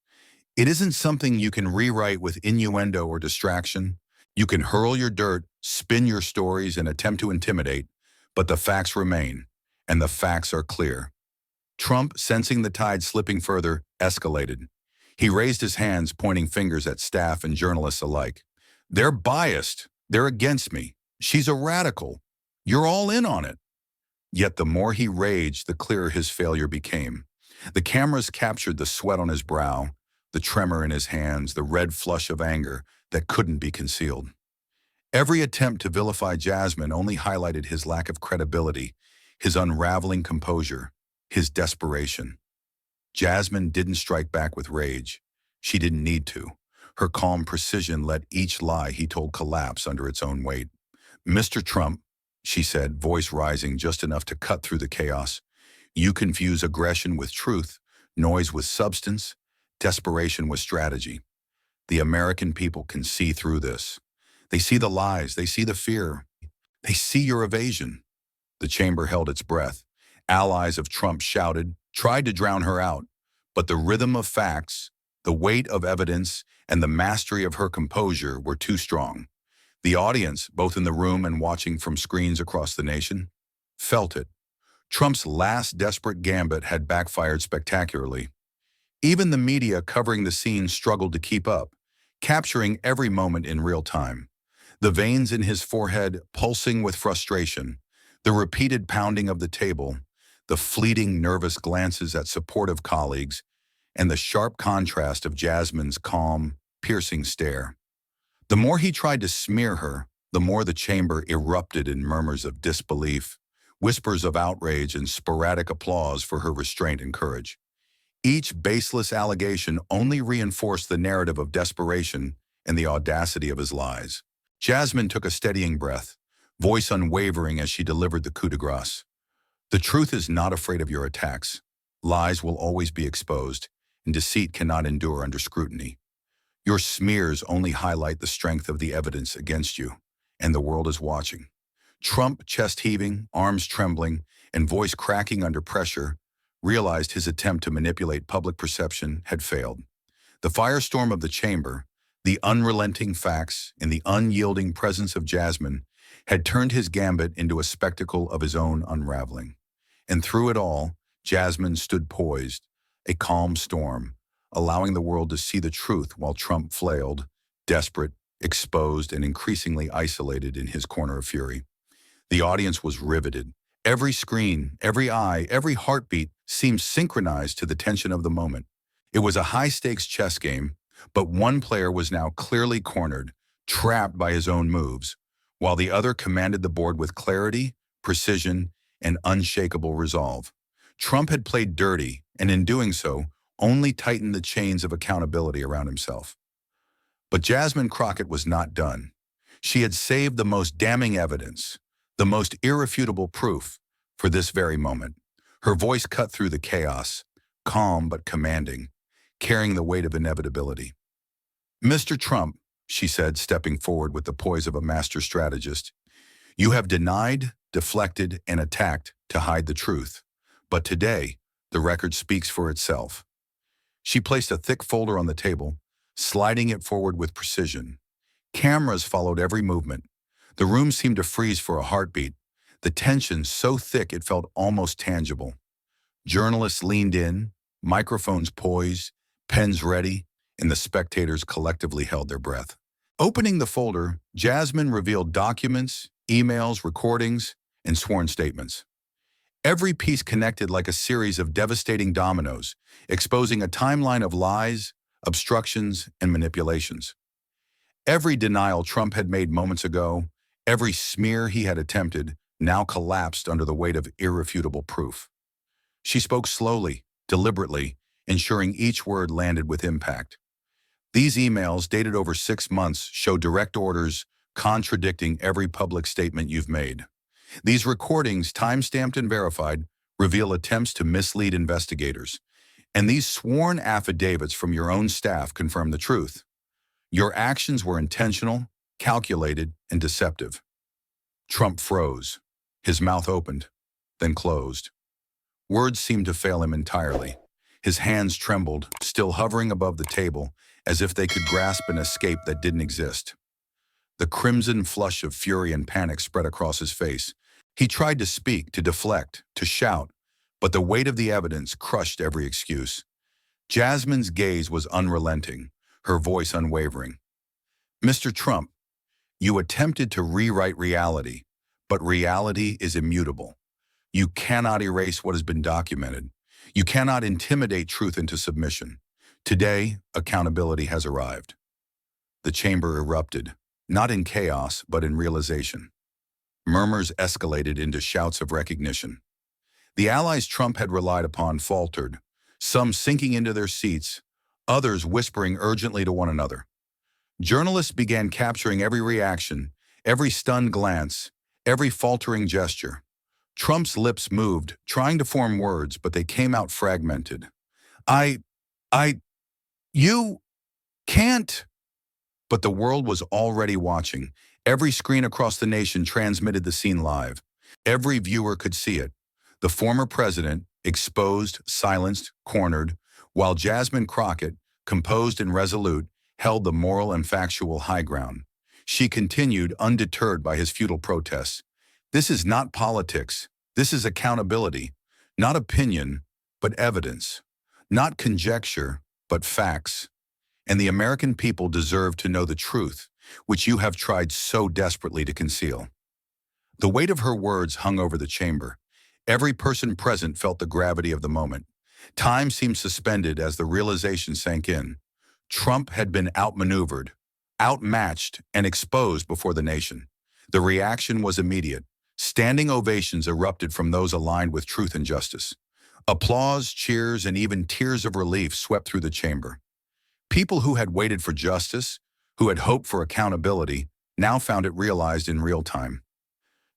A: "It isn't something you can rewrite with innuendo or distraction. You can hurl your dirt, spin your stories, and attempt to intimidate, but the facts remain, and the facts are clear." Trump, sensing the tide slipping further, escalated. He raised his hands, pointing fingers at staff and journalists alike. "They're biased. They're against me. She's a radical. You're all in on it." Yet the more he raged, the clearer his failure became. The cameras captured the sweat on his brow, the tremor in his hands, the red flush of anger that couldn't be concealed. Every attempt to vilify Jasmine only highlighted his lack of credibility, his unraveling composure, his desperation. Jasmine didn't strike back with rage. She didn't need to. Her calm precision let each lie he told collapse under its own weight. "Mr. Trump," she said, voice rising just enough to cut through the chaos, "you confuse aggression with truth, noise with substance, desperation with strategy. The American people can see through this. They see the lies, they see the fear, they see your evasion." The chamber held its breath. Allies of Trump shouted, tried to drown her out, but the rhythm of facts, the weight of evidence, and the mastery of her composure were too strong. The audience, both in the room and watching from screens across the nation, felt it. Trump's last desperate gambit had backfired spectacularly. Even the media covering the scene struggled to keep up, capturing every moment in real time. The veins in his forehead pulsing with frustration, the repeated pounding of the table, the fleeting nervous glances at supportive colleagues, and the sharp contrast of Jasmine's calm, piercing stare. The more he tried to smear her, the more the chamber erupted in murmurs of disbelief, whispers of outrage, and sporadic applause for her restraint and courage. Each baseless allegation only reinforced the narrative of desperation and the audacity of his lies. Jasmine took a steadying breath, voice unwavering as she delivered the coup de grace. "The truth is not afraid of your attacks. Lies will always be exposed, and deceit cannot endure under scrutiny. Your smears only highlight the strength of the evidence against you, and the world is watching." Trump, chest heaving, arms trembling, and voice cracking under pressure, realized his attempt to manipulate public perception had failed. The firestorm of the chamber, the unrelenting facts, and the unyielding presence of Jasmine had turned his gambit into a spectacle of his own unraveling. And through it all, Jasmine stood poised, a calm storm, allowing the world to see the truth while Trump flailed, desperate, exposed, and increasingly isolated in his corner of fury. The audience was riveted. Every screen, every eye, every heartbeat seemed synchronized to the tension of the moment. It was a high-stakes chess game, but one player was now clearly cornered, trapped by his own moves, while the other commanded the board with clarity, precision, and unshakable resolve. Trump had played dirty, and in doing so, only tightened the chains of accountability around himself. But Jasmine Crockett was not done. She had saved the most damning evidence, the most irrefutable proof, for this very moment. Her voice cut through the chaos, calm but commanding, carrying the weight of inevitability. "Mr. Trump," she said, stepping forward with the poise of a master strategist, "you have denied, deflected, and attacked to hide the truth. But today, the record speaks for itself." She placed a thick folder on the table, sliding it forward with precision. Cameras followed every movement. The room seemed to freeze for a heartbeat, the tension so thick it felt almost tangible. Journalists leaned in, microphones poised, pens ready, and the spectators collectively held their breath. Opening the folder, Jasmine revealed documents, emails, recordings, and sworn statements. Every piece connected like a series of devastating dominoes, exposing a timeline of lies, obstructions, and manipulations. Every denial Trump had made moments ago, every smear he had attempted, now collapsed under the weight of irrefutable proof. She spoke slowly, deliberately, ensuring each word landed with impact. These emails, dated over 6 months, show direct orders contradicting every public statement you've made. These recordings, time-stamped and verified, reveal attempts to mislead investigators. And these sworn affidavits from your own staff confirm the truth. Your actions were intentional, calculated, and deceptive. Trump froze. His mouth opened, then closed. Words seemed to fail him entirely. His hands trembled, still hovering above the table, as if they could grasp an escape that didn't exist. The crimson flush of fury and panic spread across his face. He tried to speak, to deflect, to shout, but the weight of the evidence crushed every excuse. Jasmine's gaze was unrelenting, her voice unwavering. "Mr. Trump, you attempted to rewrite reality, but reality is immutable. You cannot erase what has been documented. You cannot intimidate truth into submission. Today, accountability has arrived." The chamber erupted, not in chaos, but in realization. Murmurs escalated into shouts of recognition. The allies Trump had relied upon faltered, some sinking into their seats, others whispering urgently to one another. Journalists began capturing every reaction, every stunned glance, every faltering gesture. Trump's lips moved, trying to form words, but they came out fragmented. I, you can't. But the world was already watching. Every screen across the nation transmitted the scene live. Every viewer could see it. The former president, exposed, silenced, cornered, while Jasmine Crockett, composed and resolute, held the moral and factual high ground. She continued, undeterred by his futile protests. "This is not politics. This is accountability. Not opinion, but evidence. Not conjecture, but facts. And the American people deserve to know the truth, which you have tried so desperately to conceal." The weight of her words hung over the chamber. Every person present felt the gravity of the moment. Time seemed suspended as the realization sank in. Trump had been outmaneuvered, outmatched, and exposed before the nation. The reaction was immediate. Standing ovations erupted from those aligned with truth and justice. Applause, cheers, and even tears of relief swept through the chamber. People who had waited for justice, who had hoped for accountability, now found it realized in real time.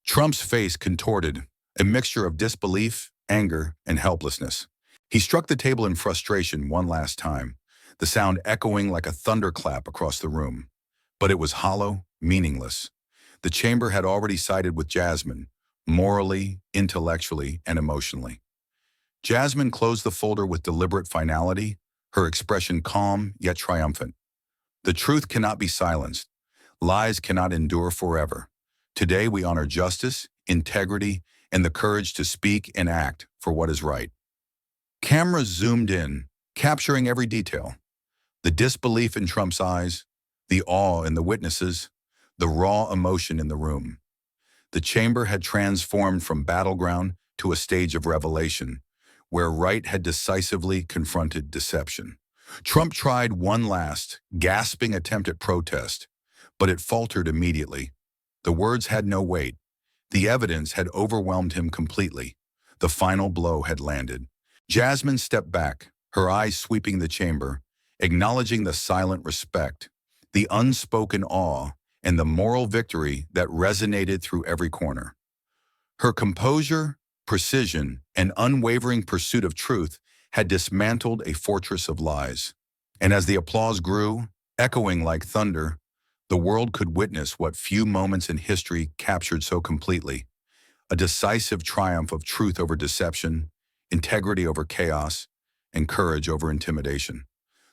A: Trump's face contorted, a mixture of disbelief, anger, and helplessness. He struck the table in frustration one last time, the sound echoing like a thunderclap across the room. But it was hollow, meaningless. The chamber had already sided with Jasmine, morally, intellectually, and emotionally. Jasmine closed the folder with deliberate finality, her expression calm yet triumphant. The truth cannot be silenced. Lies cannot endure forever. Today we honor justice, integrity, and the courage to speak and act for what is right. Cameras zoomed in, capturing every detail. The disbelief in Trump's eyes, the awe in the witnesses, the raw emotion in the room. The chamber had transformed from battleground to a stage of revelation, where right had decisively confronted deception. Trump tried one last, gasping attempt at protest, but it faltered immediately. The words had no weight. The evidence had overwhelmed him completely. The final blow had landed. Jasmine stepped back, her eyes sweeping the chamber, acknowledging the silent respect, the unspoken awe, and the moral victory that resonated through every corner. Her composure, precision, and unwavering pursuit of truth had dismantled a fortress of lies. And as the applause grew, echoing like thunder, the world could witness what few moments in history captured so completely: a decisive triumph of truth over deception, integrity over chaos, and courage over intimidation.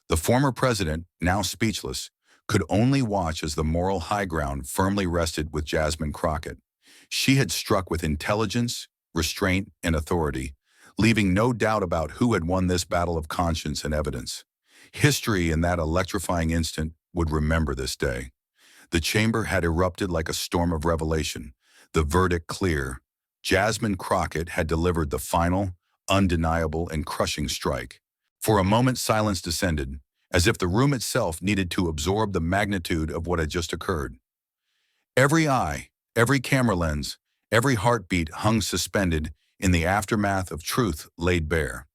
A: The former president, now speechless, could only watch as the moral high ground firmly rested with Jasmine Crockett. She had struck with intelligence, restraint, and authority, leaving no doubt about who had won this battle of conscience and evidence. History in that electrifying instant would remember this day. The chamber had erupted like a storm of revelation, the verdict clear. Jasmine Crockett had delivered the final, undeniable, and crushing strike. For a moment silence descended, as if the room itself needed to absorb the magnitude of what had just occurred. Every eye, every camera lens, every heartbeat hung suspended in the aftermath of truth laid bare.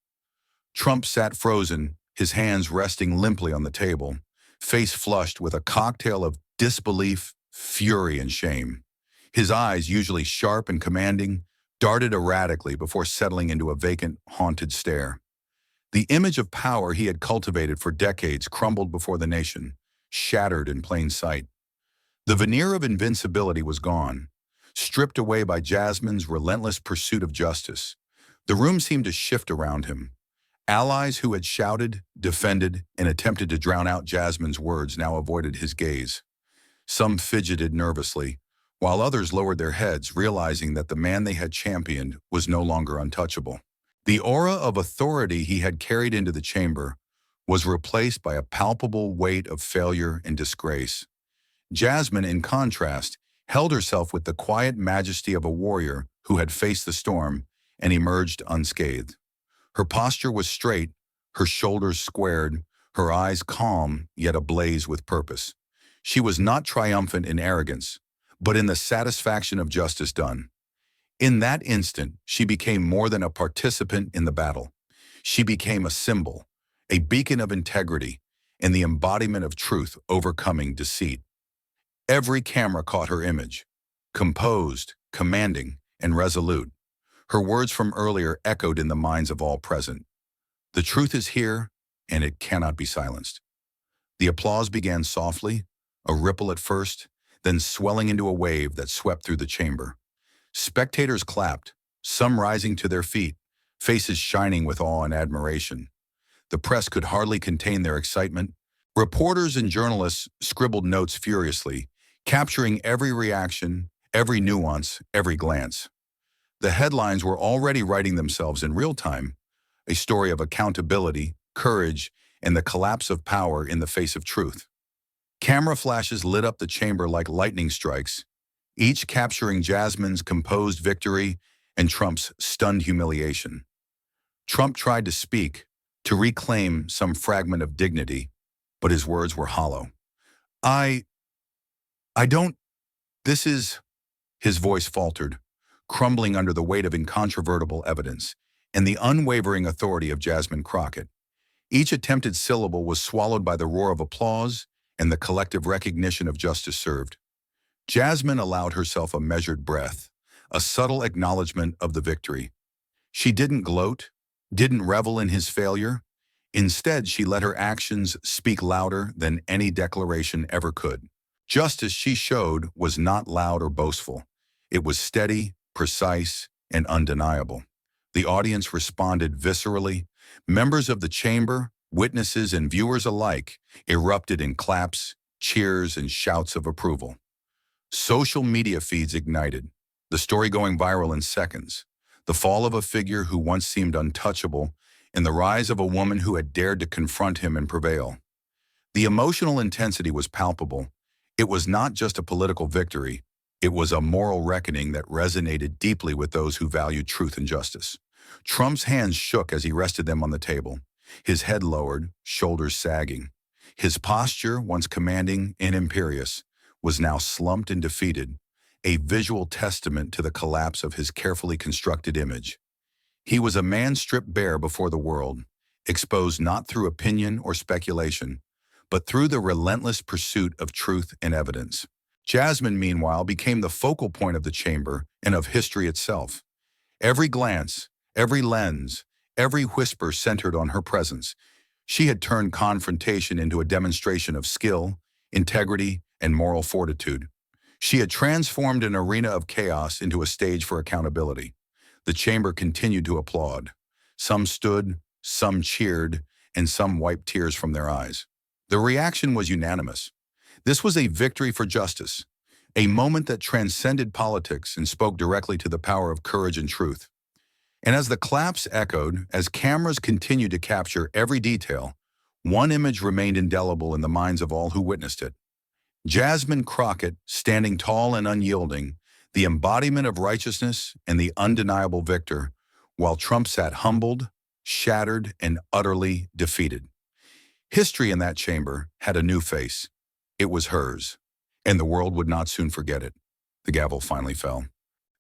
A: Trump sat frozen, his hands resting limply on the table, face flushed with a cocktail of disbelief, fury, and shame. His eyes, usually sharp and commanding, darted erratically before settling into a vacant, haunted stare. The image of power he had cultivated for decades crumbled before the nation, shattered in plain sight. The veneer of invincibility was gone, stripped away by Jasmine's relentless pursuit of justice. The room seemed to shift around him. Allies who had shouted, defended, and attempted to drown out Jasmine's words now avoided his gaze. Some fidgeted nervously, while others lowered their heads, realizing that the man they had championed was no longer untouchable. The aura of authority he had carried into the chamber was replaced by a palpable weight of failure and disgrace. Jasmine, in contrast, held herself with the quiet majesty of a warrior who had faced the storm and emerged unscathed. Her posture was straight, her shoulders squared, her eyes calm yet ablaze with purpose. She was not triumphant in arrogance, but in the satisfaction of justice done. In that instant, she became more than a participant in the battle. She became a symbol, a beacon of integrity, and the embodiment of truth overcoming deceit. Every camera caught her image, composed, commanding, and resolute. Her words from earlier echoed in the minds of all present. The truth is here, and it cannot be silenced. The applause began softly, a ripple at first, then swelling into a wave that swept through the chamber. Spectators clapped, some rising to their feet, faces shining with awe and admiration. The press could hardly contain their excitement. Reporters and journalists scribbled notes furiously, capturing every reaction, every nuance, every glance. The headlines were already writing themselves in real time, a story of accountability, courage, and the collapse of power in the face of truth. Camera flashes lit up the chamber like lightning strikes, each capturing Jasmine's composed victory and Trump's stunned humiliation. Trump tried to speak, to reclaim some fragment of dignity, but his words were hollow. I don't, this is, his voice faltered, crumbling under the weight of incontrovertible evidence and the unwavering authority of Jasmine Crockett. Each attempted syllable was swallowed by the roar of applause and the collective recognition of justice served. Jasmine allowed herself a measured breath, a subtle acknowledgement of the victory. She didn't gloat, didn't revel in his failure. Instead, she let her actions speak louder than any declaration ever could. Justice, she showed, was not loud or boastful. It was steady, precise, and undeniable. The audience responded viscerally. Members of the chamber, witnesses, and viewers alike erupted in claps, cheers, and shouts of approval. Social media feeds ignited, the story going viral in seconds. The fall of a figure who once seemed untouchable, and the rise of a woman who had dared to confront him and prevail. The emotional intensity was palpable. It was not just a political victory, it was a moral reckoning that resonated deeply with those who valued truth and justice. Trump's hands shook as he rested them on the table, his head lowered, shoulders sagging. His posture, once commanding and imperious, was now slumped and defeated, a visual testament to the collapse of his carefully constructed image. He was a man stripped bare before the world, exposed not through opinion or speculation, but through the relentless pursuit of truth and evidence. Jasmine, meanwhile, became the focal point of the chamber and of history itself. Every glance, every lens, every whisper centered on her presence. She had turned confrontation into a demonstration of skill, integrity, and moral fortitude. She had transformed an arena of chaos into a stage for accountability. The chamber continued to applaud. Some stood, some cheered, and some wiped tears from their eyes. The reaction was unanimous. This was a victory for justice, a moment that transcended politics and spoke directly to the power of courage and truth. And as the claps echoed, as cameras continued to capture every detail, one image remained indelible in the minds of all who witnessed it. Jasmine Crockett, standing tall and unyielding, the embodiment of righteousness and the undeniable victor, while Trump sat humbled, shattered, and utterly defeated. History in that chamber had a new face. It was hers, and the world would not soon forget it. The gavel finally fell.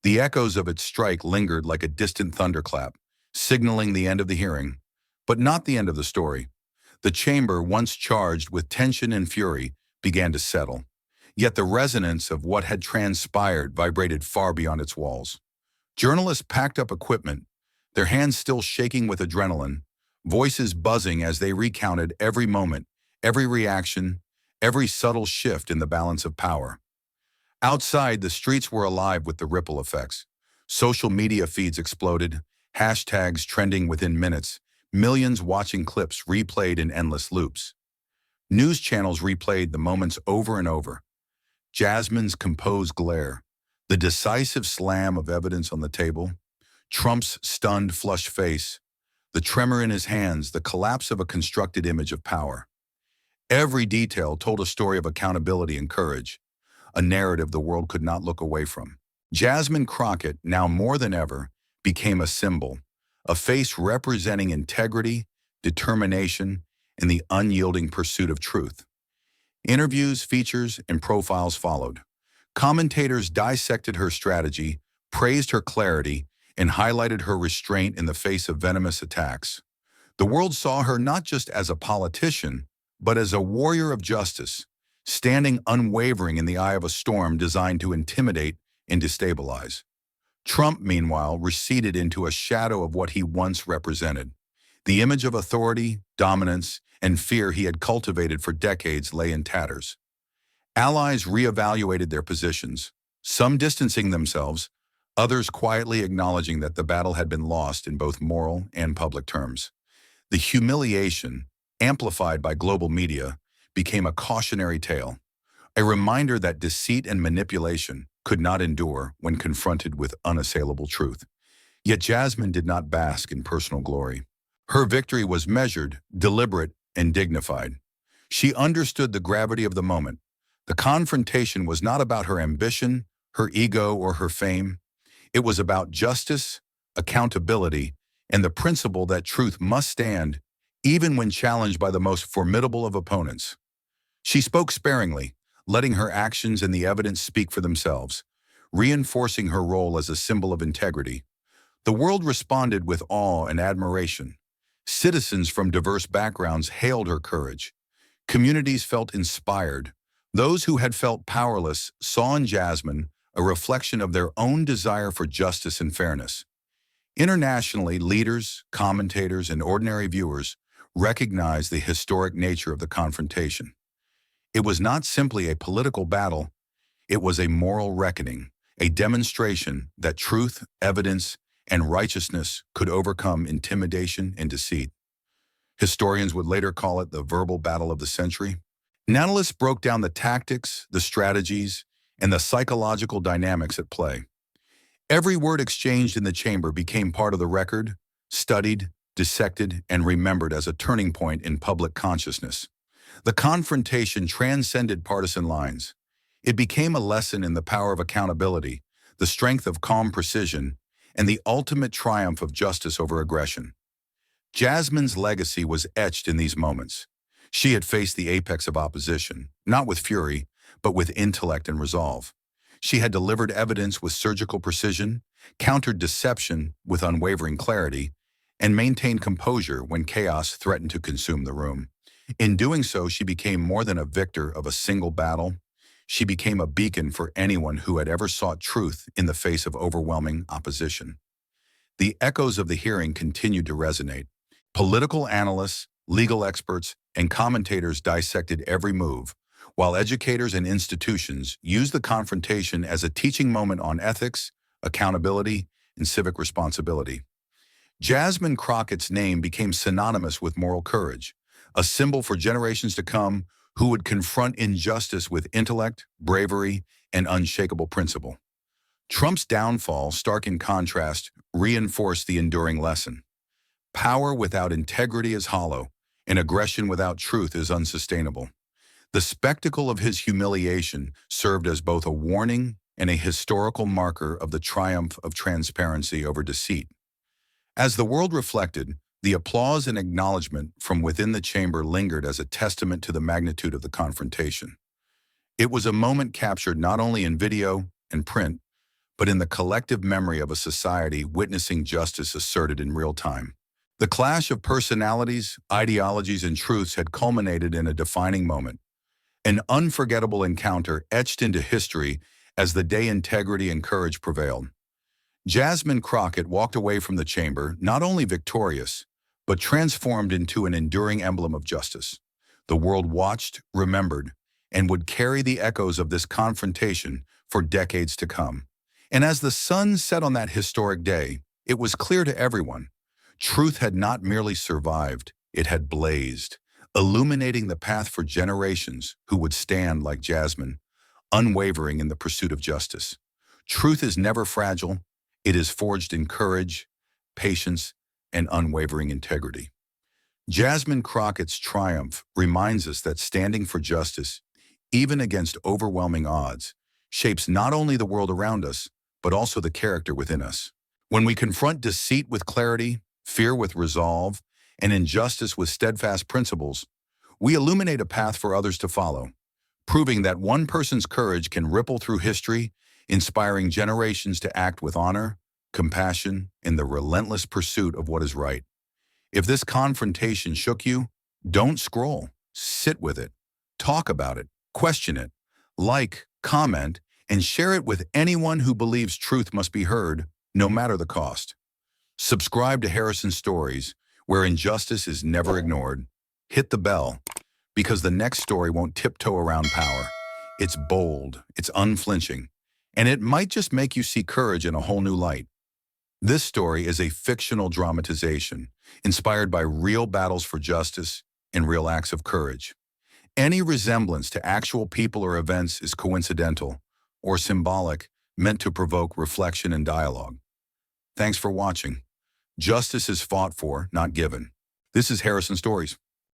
A: The echoes of its strike lingered like a distant thunderclap, signaling the end of the hearing, but not the end of the story. The chamber, once charged with tension and fury, began to settle. Yet the resonance of what had transpired vibrated far beyond its walls. Journalists packed up equipment, their hands still shaking with adrenaline, voices buzzing as they recounted every moment, every reaction, every subtle shift in the balance of power. Outside, the streets were alive with the ripple effects. Social media feeds exploded, hashtags trending within minutes, millions watching clips replayed in endless loops. News channels replayed the moments over and over. Jasmine's composed glare, the decisive slam of evidence on the table, Trump's stunned, flushed face, the tremor in his hands, the collapse of a constructed image of power. Every detail told a story of accountability and courage, a narrative the world could not look away from. Jasmine Crockett, now more than ever, became a symbol, a face representing integrity, determination, and the unyielding pursuit of truth. Interviews, features, and profiles followed. Commentators dissected her strategy, praised her clarity, and highlighted her restraint in the face of venomous attacks. The world saw her not just as a politician, but as a warrior of justice, standing unwavering in the eye of a storm designed to intimidate and destabilize. Trump, meanwhile, receded into a shadow of what he once represented. The image of authority, dominance, and fear he had cultivated for decades lay in tatters. Allies reevaluated their positions, some distancing themselves, others quietly acknowledging that the battle had been lost in both moral and public terms. The humiliation, amplified by global media, became a cautionary tale, a reminder that deceit and manipulation could not endure when confronted with unassailable truth. Yet Jasmine did not bask in personal glory. Her victory was measured, deliberate, and dignified. She understood the gravity of the moment. The confrontation was not about her ambition, her ego, or her fame. It was about justice, accountability, and the principle that truth must stand even when challenged by the most formidable of opponents. She spoke sparingly, letting her actions and the evidence speak for themselves, reinforcing her role as a symbol of integrity. The world responded with awe and admiration. Citizens from diverse backgrounds hailed her courage. Communities felt inspired. Those who had felt powerless saw in Jasmine a reflection of their own desire for justice and fairness. Internationally, leaders, commentators, and ordinary viewers recognized the historic nature of the confrontation. It was not simply a political battle, it was a moral reckoning, a demonstration that truth, evidence, and righteousness could overcome intimidation and deceit. Historians would later call it the verbal battle of the century. Analysts broke down the tactics, the strategies, and the psychological dynamics at play. Every word exchanged in the chamber became part of the record, studied, dissected, and remembered as a turning point in public consciousness. The confrontation transcended partisan lines. It became a lesson in the power of accountability, the strength of calm precision, and the ultimate triumph of justice over aggression. Jasmine's legacy was etched in these moments. She had faced the apex of opposition, not with fury, but with intellect and resolve. She had delivered evidence with surgical precision, countered deception with unwavering clarity, and maintained composure when chaos threatened to consume the room. In doing so, she became more than a victor of a single battle. She became a beacon for anyone who had ever sought truth in the face of overwhelming opposition. The echoes of the hearing continued to resonate. Political analysts, legal experts, and commentators dissected every move, while educators and institutions used the confrontation as a teaching moment on ethics, accountability, and civic responsibility. Jasmine Crockett's name became synonymous with moral courage, a symbol for generations to come who would confront injustice with intellect, bravery, and unshakable principle. Trump's downfall, stark in contrast, reinforced the enduring lesson. Power without integrity is hollow, and aggression without truth is unsustainable. The spectacle of his humiliation served as both a warning and a historical marker of the triumph of transparency over deceit. As the world reflected, the applause and acknowledgement from within the chamber lingered as a testament to the magnitude of the confrontation. It was a moment captured not only in video and print, but in the collective memory of a society witnessing justice asserted in real time. The clash of personalities, ideologies, and truths had culminated in a defining moment, an unforgettable encounter etched into history as the day integrity and courage prevailed. Jasmine Crockett walked away from the chamber not only victorious, but transformed into an enduring emblem of justice. The world watched, remembered, and would carry the echoes of this confrontation for decades to come. And as the sun set on that historic day, it was clear to everyone, truth had not merely survived, it had blazed, illuminating the path for generations who would stand like Jasmine, unwavering in the pursuit of justice. Truth is never fragile, it is forged in courage, patience, and unwavering integrity. Jasmine Crockett's triumph reminds us that standing for justice, even against overwhelming odds, shapes not only the world around us, but also the character within us. When we confront deceit with clarity, fear with resolve, and injustice with steadfast principles, we illuminate a path for others to follow, proving that one person's courage can ripple through history, inspiring generations to act with honor, compassion, and the relentless pursuit of what is right. If this confrontation shook you, don't scroll. Sit with it. Talk about it. Question it. Like, comment, and share it with anyone who believes truth must be heard, no matter the cost. Subscribe to Harrison Stories, where injustice is never ignored. Hit the bell, because the next story won't tiptoe around power. It's bold, it's unflinching, and it might just make you see courage in a whole new light. This story is a fictional dramatization, inspired by real battles for justice and real acts of courage. Any resemblance to actual people or events is coincidental or symbolic, meant to provoke reflection and dialogue. Thanks for watching. Justice is fought for, not given. This is Harrison Stories.